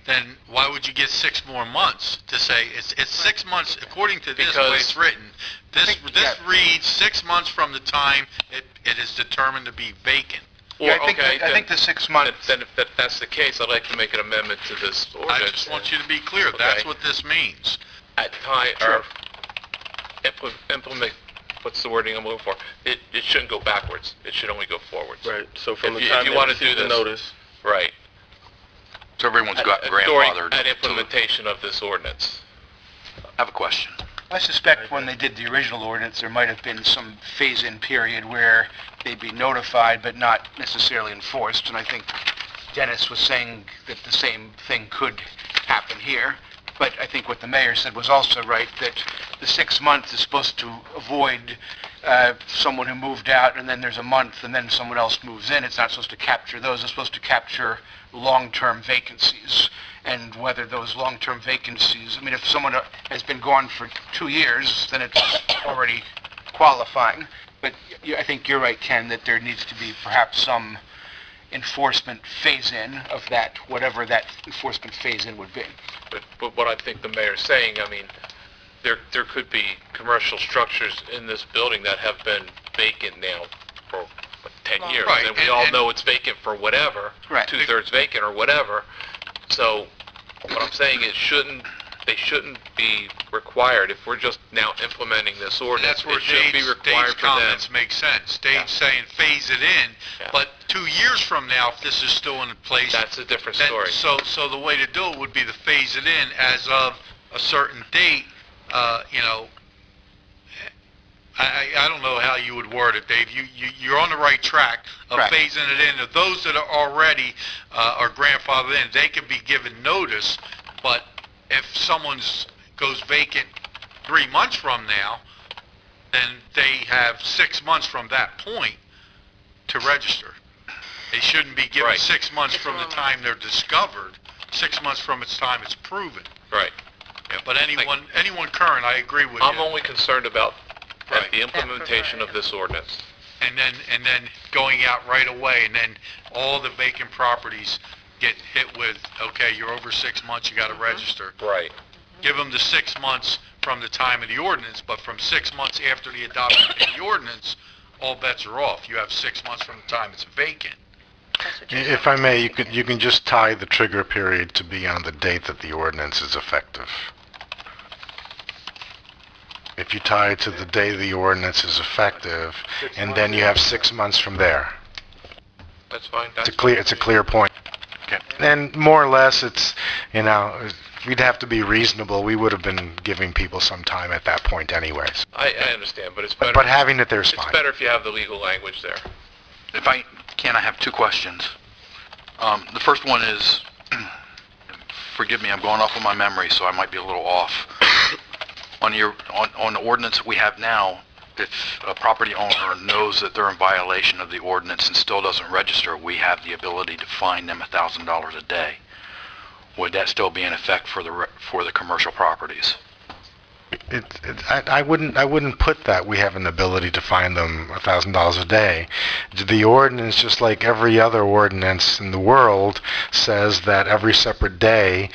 [SPEAKER 4] then why would you get 6 more months to say it's 6 months according to this way it's written? This reads 6 months from the time it is determined to be vacant.
[SPEAKER 9] Yeah, I think the 6 months.
[SPEAKER 8] Then if that's the case, I'd like to make an amendment to this ordinance.
[SPEAKER 4] I just want you to be clear.
[SPEAKER 8] Okay.
[SPEAKER 4] That's what this means.
[SPEAKER 8] At time, or implement. What's the wording I'm looking for? It shouldn't go backwards. It should only go forwards.
[SPEAKER 1] Right, so from
[SPEAKER 8] If
[SPEAKER 1] the
[SPEAKER 8] you-
[SPEAKER 1] time
[SPEAKER 8] if you
[SPEAKER 1] they
[SPEAKER 8] wanna
[SPEAKER 1] receive
[SPEAKER 8] do
[SPEAKER 1] the
[SPEAKER 8] this-
[SPEAKER 1] notice.
[SPEAKER 8] Right.
[SPEAKER 7] So everyone's got
[SPEAKER 8] During
[SPEAKER 7] grandfathered.
[SPEAKER 8] at implementation of this ordinance.
[SPEAKER 7] I have a question.
[SPEAKER 9] I suspect when they did the original ordinance, there might have been some phase-in period where they'd be notified but not necessarily enforced, and I think Dennis was saying that the same thing could happen here. But I think what the mayor said was also right, that the 6 months is supposed to avoid someone who moved out, and then there's a month, and then someone else moves in. It's not supposed to capture those. It's supposed to capture long-term vacancies. And whether those long-term vacancies, I mean, if someone has been gone for 2 years, then it's already qualifying. But I think you're right, Ken, that there needs to be perhaps some enforcement phase-in of that, whatever that enforcement phase-in would be.
[SPEAKER 8] But what I think the mayor's saying, I mean, there could be commercial structures in this building that have been vacant now for 10 years.
[SPEAKER 4] Right,
[SPEAKER 8] And we all know it's vacant for whatever,
[SPEAKER 9] Right.
[SPEAKER 8] 2/3 vacant or whatever. So what I'm saying is they shouldn't be required. If we're just now implementing this
[SPEAKER 4] And
[SPEAKER 8] ordinance,
[SPEAKER 4] that's where
[SPEAKER 8] it shouldn't be
[SPEAKER 4] Dave's
[SPEAKER 8] required for them.
[SPEAKER 4] comments make sense. Dave's saying phase it in,
[SPEAKER 8] Yeah.
[SPEAKER 4] but 2 years from now, if this is still in place,
[SPEAKER 8] That's a different
[SPEAKER 4] then,
[SPEAKER 8] story.
[SPEAKER 4] so the way to do it would be to phase it in as of a certain date. I don't know how you would word it, Dave. You're on the right track of
[SPEAKER 9] Correct.
[SPEAKER 4] phasing it in. Of those that are already are grandfathered in, they can be given notice. But if someone's goes vacant 3 months from now, then they have 6 months from that point to register. They shouldn't be given
[SPEAKER 8] Right.
[SPEAKER 4] 6 months from the time they're discovered, 6 months from its time it's proven.
[SPEAKER 8] Right.
[SPEAKER 4] Yeah, but anyone current, I agree with
[SPEAKER 8] I'm
[SPEAKER 4] you.
[SPEAKER 8] only concerned about
[SPEAKER 4] Right.
[SPEAKER 8] the implementation of this ordinance.
[SPEAKER 4] And then going out right away, and then all the vacant properties get hit with, okay, you're over 6 months, you gotta register.
[SPEAKER 8] Right.
[SPEAKER 4] Give them the 6 months from the time of the ordinance, but from 6 months after the adoption of the ordinance, all bets are off. You have 6 months from the time it's vacant.
[SPEAKER 3] That's what you're
[SPEAKER 2] If
[SPEAKER 3] saying.
[SPEAKER 2] I may, you can just tie the trigger period to be on the date that the ordinance is effective. If you tie it to the day the ordinance is effective, and then you have 6 months from there.
[SPEAKER 8] That's fine.
[SPEAKER 2] It's a clear point.
[SPEAKER 7] Okay.
[SPEAKER 2] And more or less, it's, we'd have to be reasonable. We would have been giving people some time at that point anyways.
[SPEAKER 8] I understand, but it's better.
[SPEAKER 2] But having it there's
[SPEAKER 8] It's
[SPEAKER 2] fine.
[SPEAKER 8] better if you have the legal language there.
[SPEAKER 7] If I can, I have two questions. The first one is, forgive me, I'm going off of my memory, so I might be a little off. On the ordinance we have now, if a property owner knows that they're in violation of the ordinance and still doesn't register, we have the ability to fine them $1,000 a day. Would that still be in effect for the commercial properties?
[SPEAKER 2] I wouldn't put that we have an ability to fine them $1,000 a day. The ordinance, just like every other ordinance in the world, says that every separate day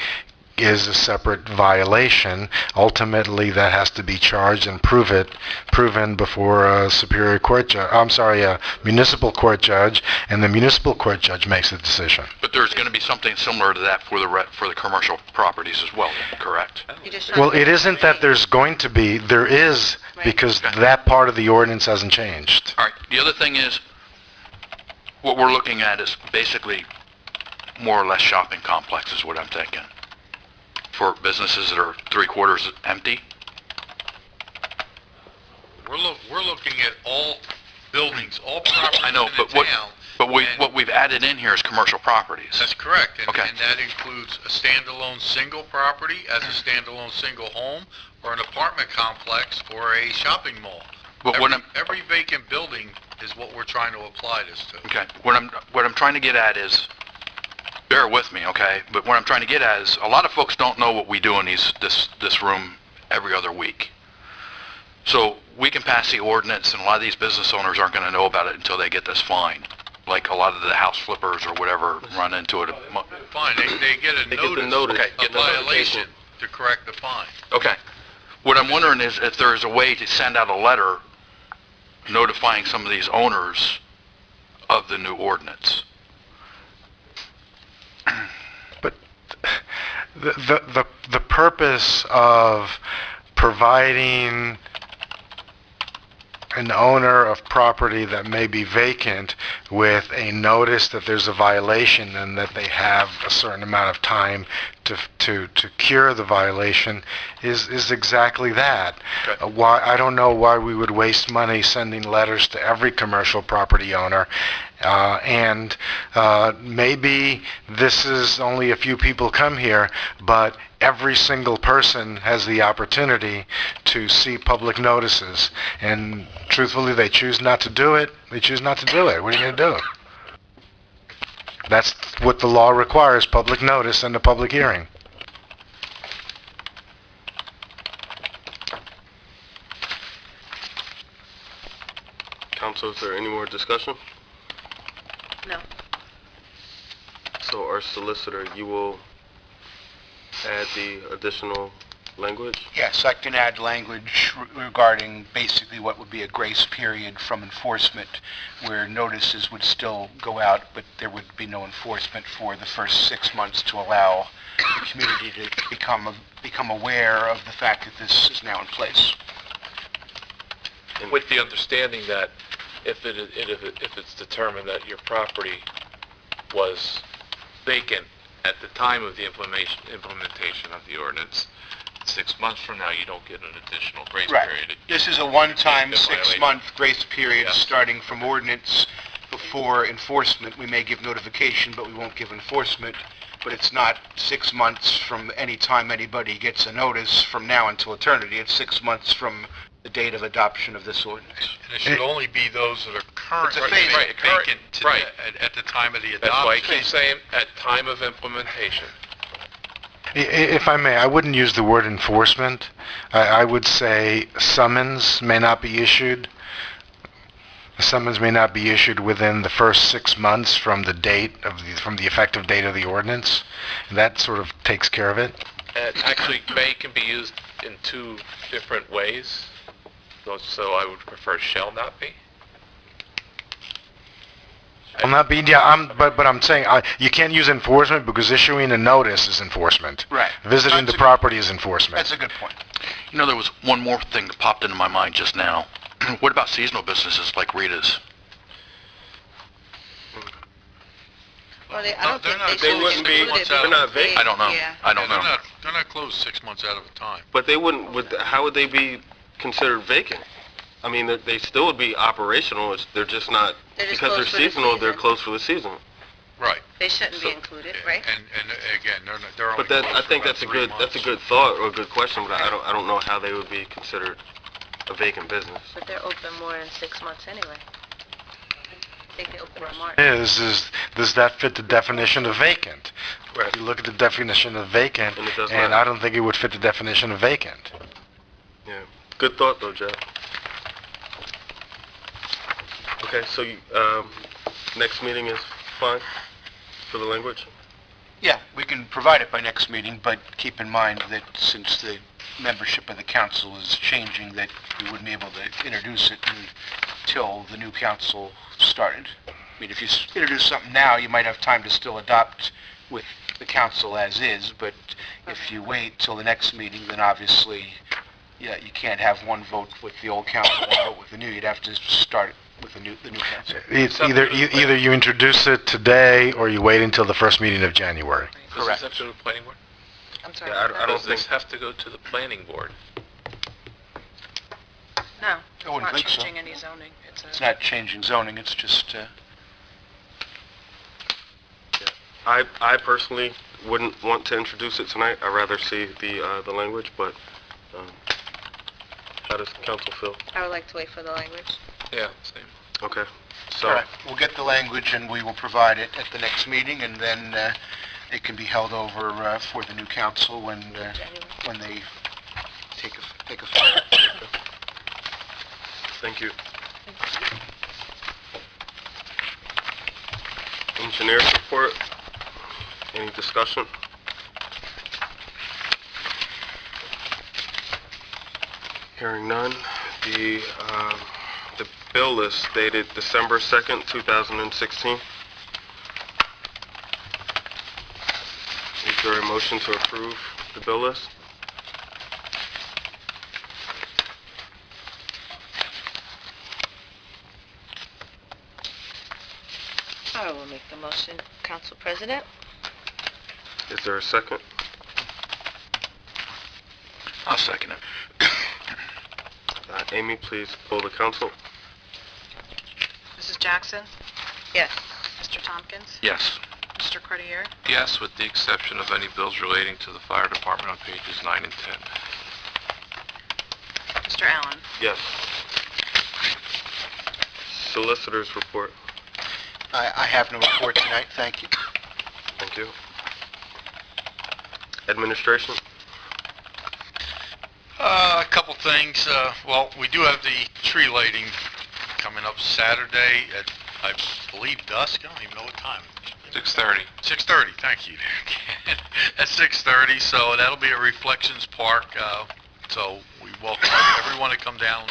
[SPEAKER 2] is a separate violation. Ultimately, that has to be charged and proven before a superior court judge. A municipal court judge, and the municipal court judge makes the decision.
[SPEAKER 7] But there's going to be something similar to that for the commercial properties as well, correct?
[SPEAKER 3] You're just trying
[SPEAKER 2] Well,
[SPEAKER 3] to
[SPEAKER 2] it isn't that there's going to be. There is,
[SPEAKER 3] Right.
[SPEAKER 2] because
[SPEAKER 7] Okay.
[SPEAKER 2] that part of the ordinance hasn't changed.
[SPEAKER 7] All right, the other thing is, what we're looking at is basically more or less shopping complexes, what I'm thinking, for businesses that are three-quarters empty.
[SPEAKER 4] We're looking at all buildings, all properties
[SPEAKER 7] I know,
[SPEAKER 4] in
[SPEAKER 7] but
[SPEAKER 4] the town.
[SPEAKER 7] what we've added in here is commercial properties.
[SPEAKER 4] That's correct, and,
[SPEAKER 7] Okay.
[SPEAKER 4] and that includes a standalone single property as a standalone single home, or an apartment complex, or a shopping mall.
[SPEAKER 7] But what
[SPEAKER 4] Every vacant building is what we're trying to apply this to.
[SPEAKER 7] Okay, what I'm trying to get at is, bear with me, okay? But what I'm trying to get at is, a lot of folks don't know what we do in this room every other week. So we can pass the ordinance, and a lot of these business owners aren't going to know about it until they get this fine. Like a lot of the house flippers or whatever run into it.
[SPEAKER 4] Fine, they get a
[SPEAKER 1] They get the notice,
[SPEAKER 7] Okay,
[SPEAKER 1] get
[SPEAKER 4] a
[SPEAKER 1] the
[SPEAKER 4] violation
[SPEAKER 1] notification.
[SPEAKER 4] to correct the fine.
[SPEAKER 7] Okay. What I'm wondering is if there's a way to send out a letter notifying some of these owners of the new ordinance.
[SPEAKER 2] But the purpose of providing an owner of property that may be vacant with a notice that there's a violation and that they have a certain amount of time to cure the violation is exactly that.
[SPEAKER 7] Okay.
[SPEAKER 2] Why I don't know why we would waste money sending letters to every commercial property owner. Maybe this is only a few people come here, but every single person has the opportunity to see public notices. And truthfully, they choose not to do it. They choose not to do it. What are you going to do? That's what the law requires, public notice and a public hearing.
[SPEAKER 1] Council, is there any more discussion?
[SPEAKER 3] No.
[SPEAKER 1] So our solicitor, you will add the additional language?
[SPEAKER 9] Yes, I can add language regarding basically what would be a grace period from enforcement, where notices would still go out, but there would be no enforcement for the first 6 months to allow the community to become aware of the fact that this is now in place.
[SPEAKER 8] With the understanding that if it's determined that your property was vacant at the time of the implementation of the ordinance, 6 months from now, you don't get an additional grace
[SPEAKER 9] Right.
[SPEAKER 8] period.
[SPEAKER 9] This is a one-time
[SPEAKER 8] The violation.
[SPEAKER 9] 6-month grace period
[SPEAKER 8] Yeah.
[SPEAKER 9] starting from ordinance before enforcement. We may give notification, but we won't give enforcement. But it's not 6 months from any time anybody gets a notice from now until eternity. It's 6 months from the date of adoption of this ordinance.
[SPEAKER 4] And it should only be those that are currently
[SPEAKER 9] It's a phase-
[SPEAKER 8] right,
[SPEAKER 4] vacant
[SPEAKER 8] right.
[SPEAKER 4] at the time of the
[SPEAKER 8] That's why I
[SPEAKER 4] adoption.
[SPEAKER 8] keep saying, at time of implementation.
[SPEAKER 2] If I may, I wouldn't use the word enforcement. I would say summons may not be issued. A summons may not be issued within the first 6 months from the effective date of the ordinance. That sort of takes care of it.
[SPEAKER 8] And actually, may can be used in two different ways. So I would prefer shall not be.
[SPEAKER 2] I'm not being, but I'm saying, you can't use enforcement because issuing a notice is enforcement.
[SPEAKER 9] Right.
[SPEAKER 2] Visiting the property is enforcement.
[SPEAKER 9] That's a good point.
[SPEAKER 7] You know, there was one more thing that popped into my mind just now. What about seasonal businesses like Rita's?
[SPEAKER 3] Well, I
[SPEAKER 4] No,
[SPEAKER 3] don't
[SPEAKER 4] they're
[SPEAKER 3] think
[SPEAKER 4] not-
[SPEAKER 3] they
[SPEAKER 1] they
[SPEAKER 3] should
[SPEAKER 1] wouldn't be-
[SPEAKER 3] include it
[SPEAKER 1] they're not
[SPEAKER 3] because
[SPEAKER 1] vacant.
[SPEAKER 7] I don't know.
[SPEAKER 3] Yeah.
[SPEAKER 7] I don't know.
[SPEAKER 4] They're not closed 6 months out of a time.
[SPEAKER 1] But they wouldn't, how would they be considered vacant? I mean, they still would be operational, they're just not,
[SPEAKER 3] They're just
[SPEAKER 1] because they're
[SPEAKER 3] closed for the
[SPEAKER 1] seasonal, they're
[SPEAKER 3] season.
[SPEAKER 1] closed for the season.
[SPEAKER 4] Right.
[SPEAKER 3] They shouldn't
[SPEAKER 1] So-
[SPEAKER 3] be included,
[SPEAKER 4] Yeah,
[SPEAKER 3] right?
[SPEAKER 4] And again, they're only
[SPEAKER 1] But that,
[SPEAKER 4] closed
[SPEAKER 1] I
[SPEAKER 4] for
[SPEAKER 1] think
[SPEAKER 4] about
[SPEAKER 1] that's a
[SPEAKER 4] 3
[SPEAKER 1] good,
[SPEAKER 4] months.
[SPEAKER 1] that's a good thought or a good question, but I don't know how they would be considered a vacant business.
[SPEAKER 3] But they're open more than 6 months anyway. I think they open in March.
[SPEAKER 2] Does that fit the definition of vacant?
[SPEAKER 1] Right.
[SPEAKER 2] You look at the definition of vacant,
[SPEAKER 1] And it does
[SPEAKER 2] and
[SPEAKER 1] not.
[SPEAKER 2] I don't think it would fit the definition of vacant.
[SPEAKER 1] Yeah. Good thought though, Jeff. Okay, so next meeting is fine for the language?
[SPEAKER 9] Yeah, we can provide it by next meeting, but keep in mind that since the membership of the council is changing, that we wouldn't be able to introduce it until the new council started. I mean, if you introduce something now, you might have time to still adopt with the council as is, but if you wait till the next meeting, then obviously, yeah, you can't have one vote with the old council and one vote with the new. You'd have to start with the new council.
[SPEAKER 2] It's either you introduce it today or you wait until the first meeting of January.
[SPEAKER 8] Does
[SPEAKER 9] Correct.
[SPEAKER 8] this have to go to the planning board?
[SPEAKER 3] I'm sorry.
[SPEAKER 1] Yeah, I don't
[SPEAKER 8] Does this
[SPEAKER 1] think,
[SPEAKER 8] have to go to the planning board?
[SPEAKER 5] No,
[SPEAKER 9] I
[SPEAKER 5] it's
[SPEAKER 9] wouldn't
[SPEAKER 5] not
[SPEAKER 9] think so.
[SPEAKER 5] changing any zoning.
[SPEAKER 9] It's not changing zoning, it's just,
[SPEAKER 1] I personally wouldn't want to introduce it tonight. I'd rather see the language, but how does the council feel?
[SPEAKER 3] I would like to wait for the language.
[SPEAKER 8] Yeah, same.
[SPEAKER 1] Okay,
[SPEAKER 9] all
[SPEAKER 1] so,
[SPEAKER 9] right, we'll get the language and we will provide it at the next meeting, and then it can be held over for the new council when they take effect.
[SPEAKER 1] thank you. Engineer's report, any discussion? Hearing none, the bill list dated December 2nd, 2016. Is there a motion to approve the bill list?
[SPEAKER 3] I will make the motion, Council President.
[SPEAKER 1] Is there a second?
[SPEAKER 7] I'll second it.
[SPEAKER 1] Amy, please poll the council.
[SPEAKER 5] Mrs. Jackson?
[SPEAKER 3] Yes.
[SPEAKER 5] Mr. Tompkins?
[SPEAKER 7] Yes.
[SPEAKER 5] Mr. Cordier?
[SPEAKER 8] Yes, with the exception of any bills relating to the fire department on pages 9 and 10.
[SPEAKER 5] Mr. Allen?
[SPEAKER 1] Yes. Solicitor's report.
[SPEAKER 9] I have no report tonight, thank you.
[SPEAKER 1] Thank you. Administration.
[SPEAKER 4] A couple things. Well, we do have the tree lighting coming up Saturday at, I believe, dusk. I don't even know what time.
[SPEAKER 8] 6:30.
[SPEAKER 4] 6:30, thank you. At 6:30, so that'll be at Reflections Park. So we welcome everyone to come down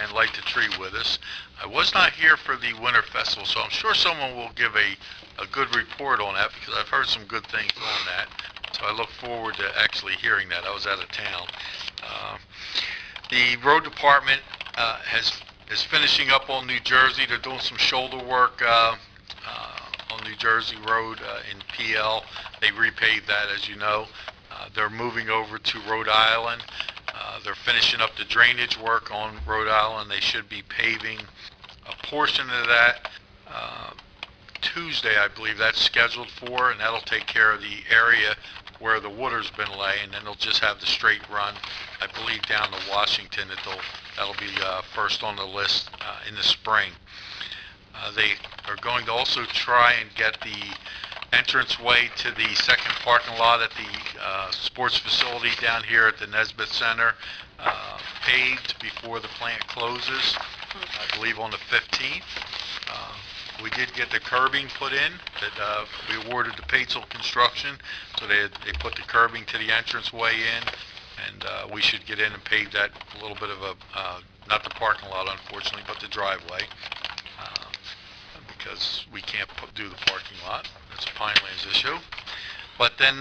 [SPEAKER 4] and light the tree with us. I was not here for the Winter Festival, so I'm sure someone will give a good report on that, because I've heard some good things on that. So I look forward to actually hearing that. I was out of town. The road department is finishing up on New Jersey. They're doing some shoulder work on New Jersey Road in PL. They repaved that, as you know. They're moving over to Rhode Island. They're finishing up the drainage work on Rhode Island. They should be paving a portion of that Tuesday, I believe that's scheduled for, and that'll take care of the area where the water's been laying. Then they'll just have the straight run, I believe, down to Washington. That'll be first on the list in the spring. They are going to also try and get the entranceway to the second parking lot at the sports facility down here at the Nesbitt Center paved before the plant closes, I believe on the 15th. We did get the curbing put in that we awarded to Patel Construction, so they put the curbing to the entranceway in, and we should get in and pave that a little bit of a, not the parking lot unfortunately, but the driveway. because we can't do the parking lot. It's a Pinelands issue. But then,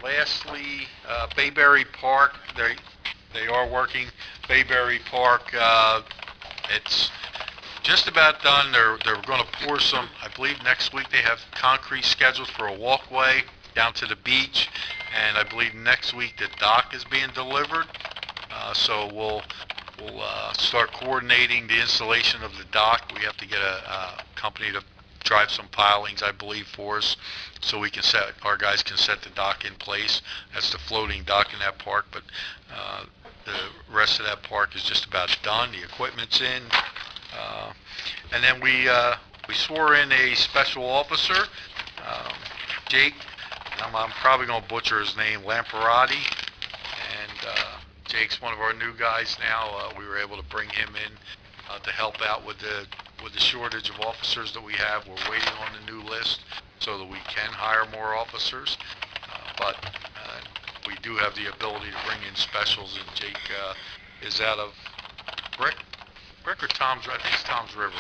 [SPEAKER 4] lastly, Bayberry Park, they are working. Bayberry Park, it's just about done. They're going to pour some, I believe next week they have concrete scheduled for a walkway down to the beach, and I believe next week the dock is being delivered. So we'll start coordinating the installation of the dock. We have to get a company to drive some pilings, I believe, for us, so our guys can set the dock in place. That's the floating dock in that park, but the rest of that park is just about done. The equipment's in. And then we swore in a special officer, Jake, I'm probably going to butcher his name, Lamparati, and Jake's one of our new guys now. We were able to bring him in to help out with the shortage of officers that we have. We're waiting on the new list so that we can hire more officers, but we do have the ability to bring in specials, and Jake is out of Brick or Tom's, I think it's Tom's River,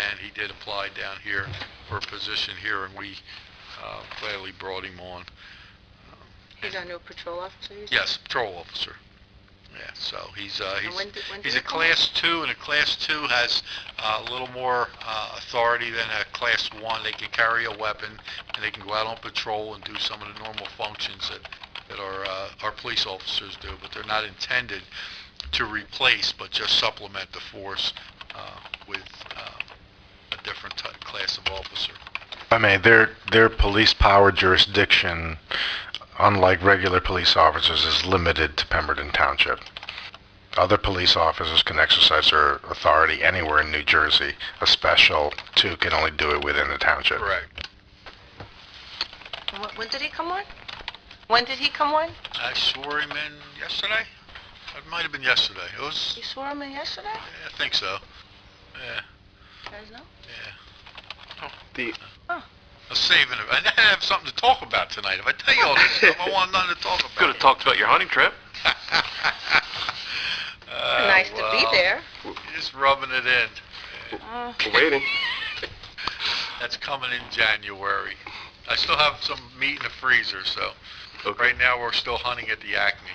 [SPEAKER 4] and he did apply down here for a position here, and we gladly brought him on.
[SPEAKER 3] He's our new patrol officer, you said?
[SPEAKER 4] Yes, patrol officer. Yeah, so he's
[SPEAKER 3] when did
[SPEAKER 4] he's
[SPEAKER 3] he
[SPEAKER 4] a
[SPEAKER 3] come
[SPEAKER 4] class 2, and a class 2 has a little more authority than a class 1. They can carry a weapon, and they can go out on patrol and do some of the normal functions that our police officers do, but they're not intended to replace, but just supplement the force with a different class of officer.
[SPEAKER 2] I mean, their police power jurisdiction, unlike regular police officers, is limited to Pemberton Township. Other police officers can exercise their authority anywhere in New Jersey. A special 2 can only do it within the township.
[SPEAKER 4] Correct.
[SPEAKER 3] When did he come on? When did he come on?
[SPEAKER 4] I swore him in yesterday. It might have been yesterday. It was.
[SPEAKER 3] You swore him in yesterday?
[SPEAKER 4] Yeah, I think so. Yeah.
[SPEAKER 3] You guys know?
[SPEAKER 4] Yeah. I was saving it. I didn't have something to talk about tonight. If I tell you all this stuff, I want nothing to talk about.
[SPEAKER 8] Could have talked about your hunting trip.
[SPEAKER 3] Nice to be there.
[SPEAKER 4] Just rubbing it in.
[SPEAKER 1] We're waiting.
[SPEAKER 4] That's coming in January. I still have some meat in the freezer, so
[SPEAKER 1] Okay.
[SPEAKER 4] right now we're still hunting at the Acme.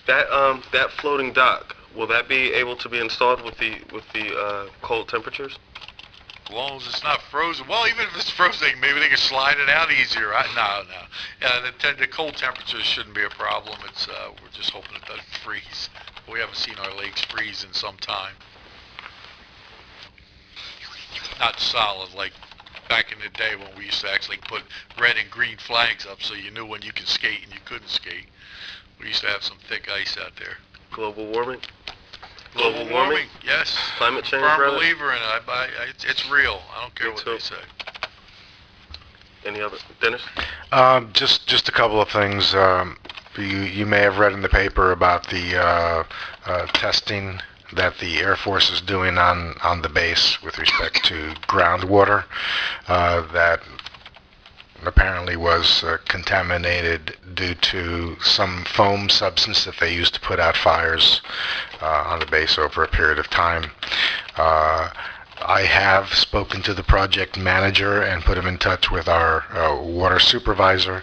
[SPEAKER 1] That floating dock, will that be able to be installed with the cold temperatures?
[SPEAKER 4] As long as it's not frozen. Well, even if it's frozen, maybe they can slide it out easier. No. Yeah, the cold temperatures shouldn't be a problem. It's we're just hoping it doesn't freeze. We haven't seen our lakes freeze in some time. Not solid like back in the day when we used to actually put red and green flags up so you knew when you could skate and you couldn't skate. We used to have some thick ice out there.
[SPEAKER 1] Global warming?
[SPEAKER 4] Global warming, yes.
[SPEAKER 1] Climate change,
[SPEAKER 4] Firm
[SPEAKER 1] rather?
[SPEAKER 4] believer in it. It's real. I don't care
[SPEAKER 1] Me
[SPEAKER 4] what
[SPEAKER 1] too.
[SPEAKER 4] they say.
[SPEAKER 1] Any other? Dennis?
[SPEAKER 2] Just a couple of things. You may have read in the paper about the testing that the Air Force is doing on the base with respect to groundwater that apparently was contaminated due to some foam substance that they used to put out fires on the base over a period of time. I have spoken to the project manager and put him in touch with our water supervisor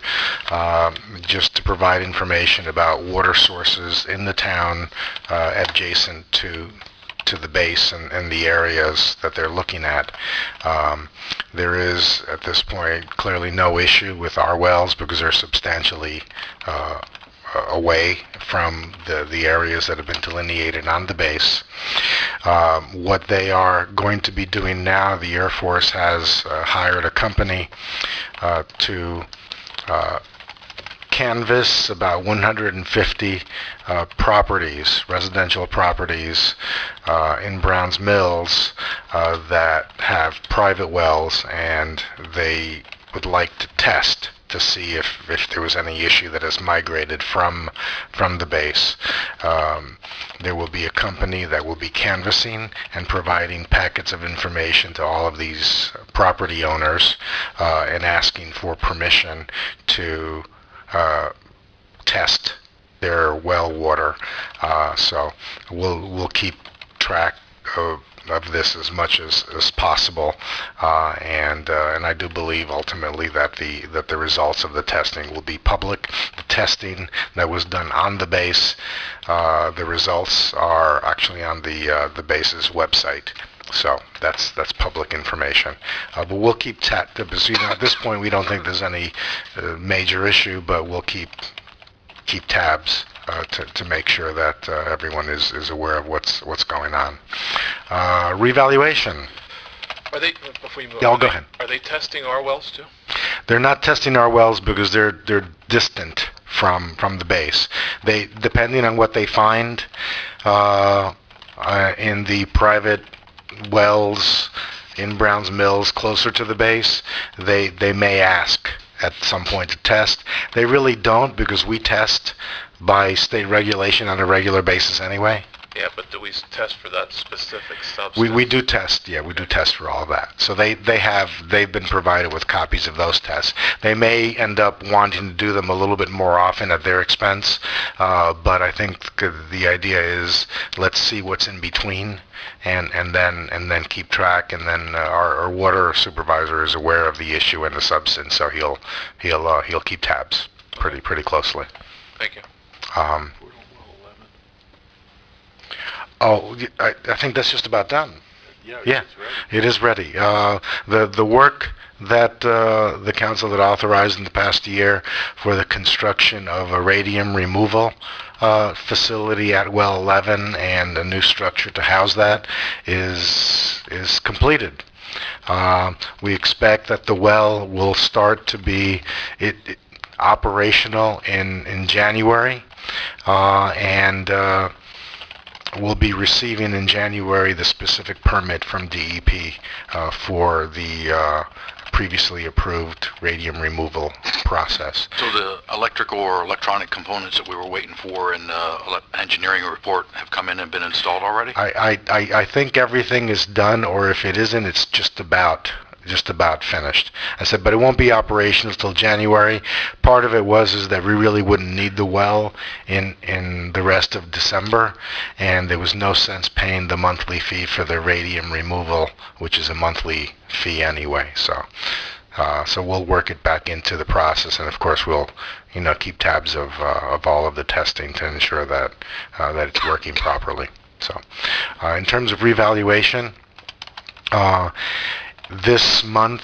[SPEAKER 2] just to provide information about water sources in the town adjacent to the base and the areas that they're looking at. There is, at this point, clearly no issue with our wells because they're substantially away from the areas that have been delineated on the base. What they are going to be doing now, the Air Force has hired a company to canvass about 150 properties, residential properties in Browns Mills that have private wells, and they would like to test to see if there was any issue that has migrated from the base. There will be a company that will be canvassing and providing packets of information to all of these property owners and asking for permission to test their well water. So we'll keep track of of this as much as possible, and I do believe ultimately that the results of the testing will be public. The testing that was done on the base, the results are actually on the base's website. So that's public information. But we'll keep because at this point we don't think there's any major issue, but we'll keep tabs to make sure that everyone is aware of what's going on. Revaluation.
[SPEAKER 8] Are they, before you move
[SPEAKER 2] Yeah,
[SPEAKER 8] on,
[SPEAKER 2] go ahead.
[SPEAKER 8] Are they testing our wells too?
[SPEAKER 2] They're not testing our wells because they're distant from the base. They, depending on what they find in the private wells in Browns Mills closer to the base, they may ask at some point to test. They really don't, because we test by state regulation on a regular basis anyway.
[SPEAKER 8] Yeah, but do we test for that specific substance?
[SPEAKER 2] We do test, yeah, we do test for all of that. So they've been provided with copies of those tests. They may end up wanting to do them a little bit more often at their expense, but I think the idea is let's see what's in between, and then keep track. And then our water supervisor is aware of the issue and the substance, so he'll keep tabs pretty closely.
[SPEAKER 8] Thank you.
[SPEAKER 2] I think that's just about done. Yeah, it is ready. The work that the council had authorized in the past year for the construction of a radium removal facility at well 11 and a new structure to house that is completed. We expect that the well will start to be operational in January, and we'll be receiving in January the specific permit from DEP for the previously approved radium removal process.
[SPEAKER 7] So the electrical or electronic components that we were waiting for in the engineering report have come in and been installed already?
[SPEAKER 2] I think everything is done, or if it isn't, it's just about finished. I said, but it won't be operational till January. Part of it is that we really wouldn't need the well in the rest of December, and there was no sense paying the monthly fee for the radium removal, which is a monthly fee anyway. So we'll work it back into the process, and of course we'll keep tabs of all of the testing to ensure that it's working properly. So in terms of revaluation, this month,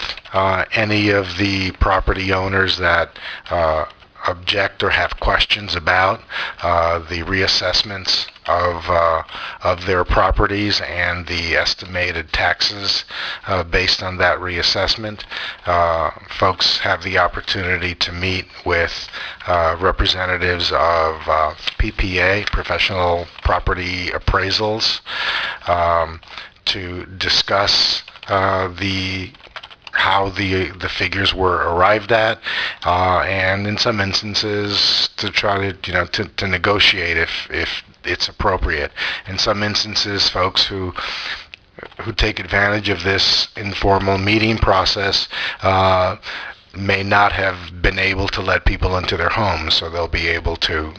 [SPEAKER 2] any of the property owners that object or have questions about the reassessments of their properties and the estimated taxes based on that reassessment, folks have the opportunity to meet with representatives of PPA, Professional Property Appraisals, to discuss how the figures were arrived at, and in some instances to try to negotiate if it's appropriate. In some instances, folks who take advantage of this informal meeting process may not have been able to let people into their homes, so they'll be able to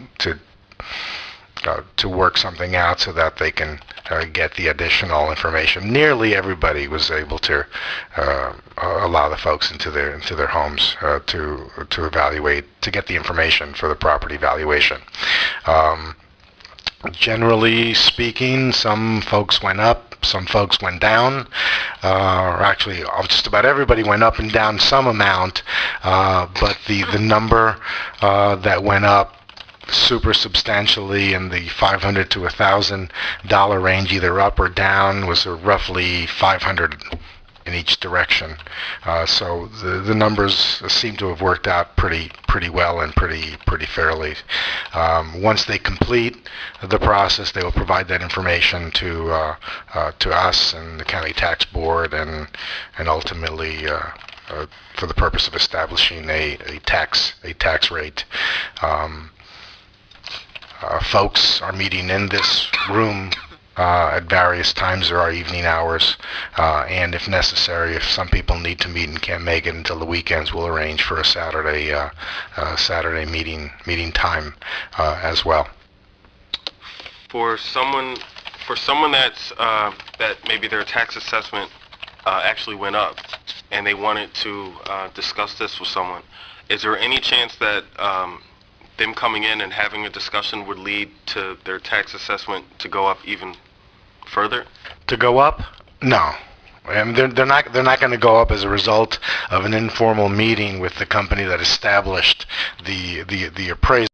[SPEAKER 2] work something out so that they can get the additional information. Nearly everybody was able to allow the folks into their homes to evaluate, to get the information for the property valuation. Generally speaking, some folks went up, some folks went down, or actually just about everybody went up and down some amount, but the number that went up super substantially in the $500 to $1,000 range, either up or down, was roughly 500 in each direction. So the numbers seem to have worked out pretty well and pretty fairly. Once they complete the process, they will provide that information to us and the county tax board, and ultimately for the purpose of establishing a tax rate. Folks are meeting in this room at various times. There are evening hours, and if necessary, if some people need to meet and can't make it until the weekends, we'll arrange for a Saturday meeting time as well.
[SPEAKER 1] For someone For someone that maybe their tax assessment actually went up, and they wanted to discuss this with someone, is there any chance that them coming in and having a discussion would lead to their tax assessment to go up even further?
[SPEAKER 2] To go up? No. I mean, they're not going to go up as a result of an informal meeting with the company that established the appraisal.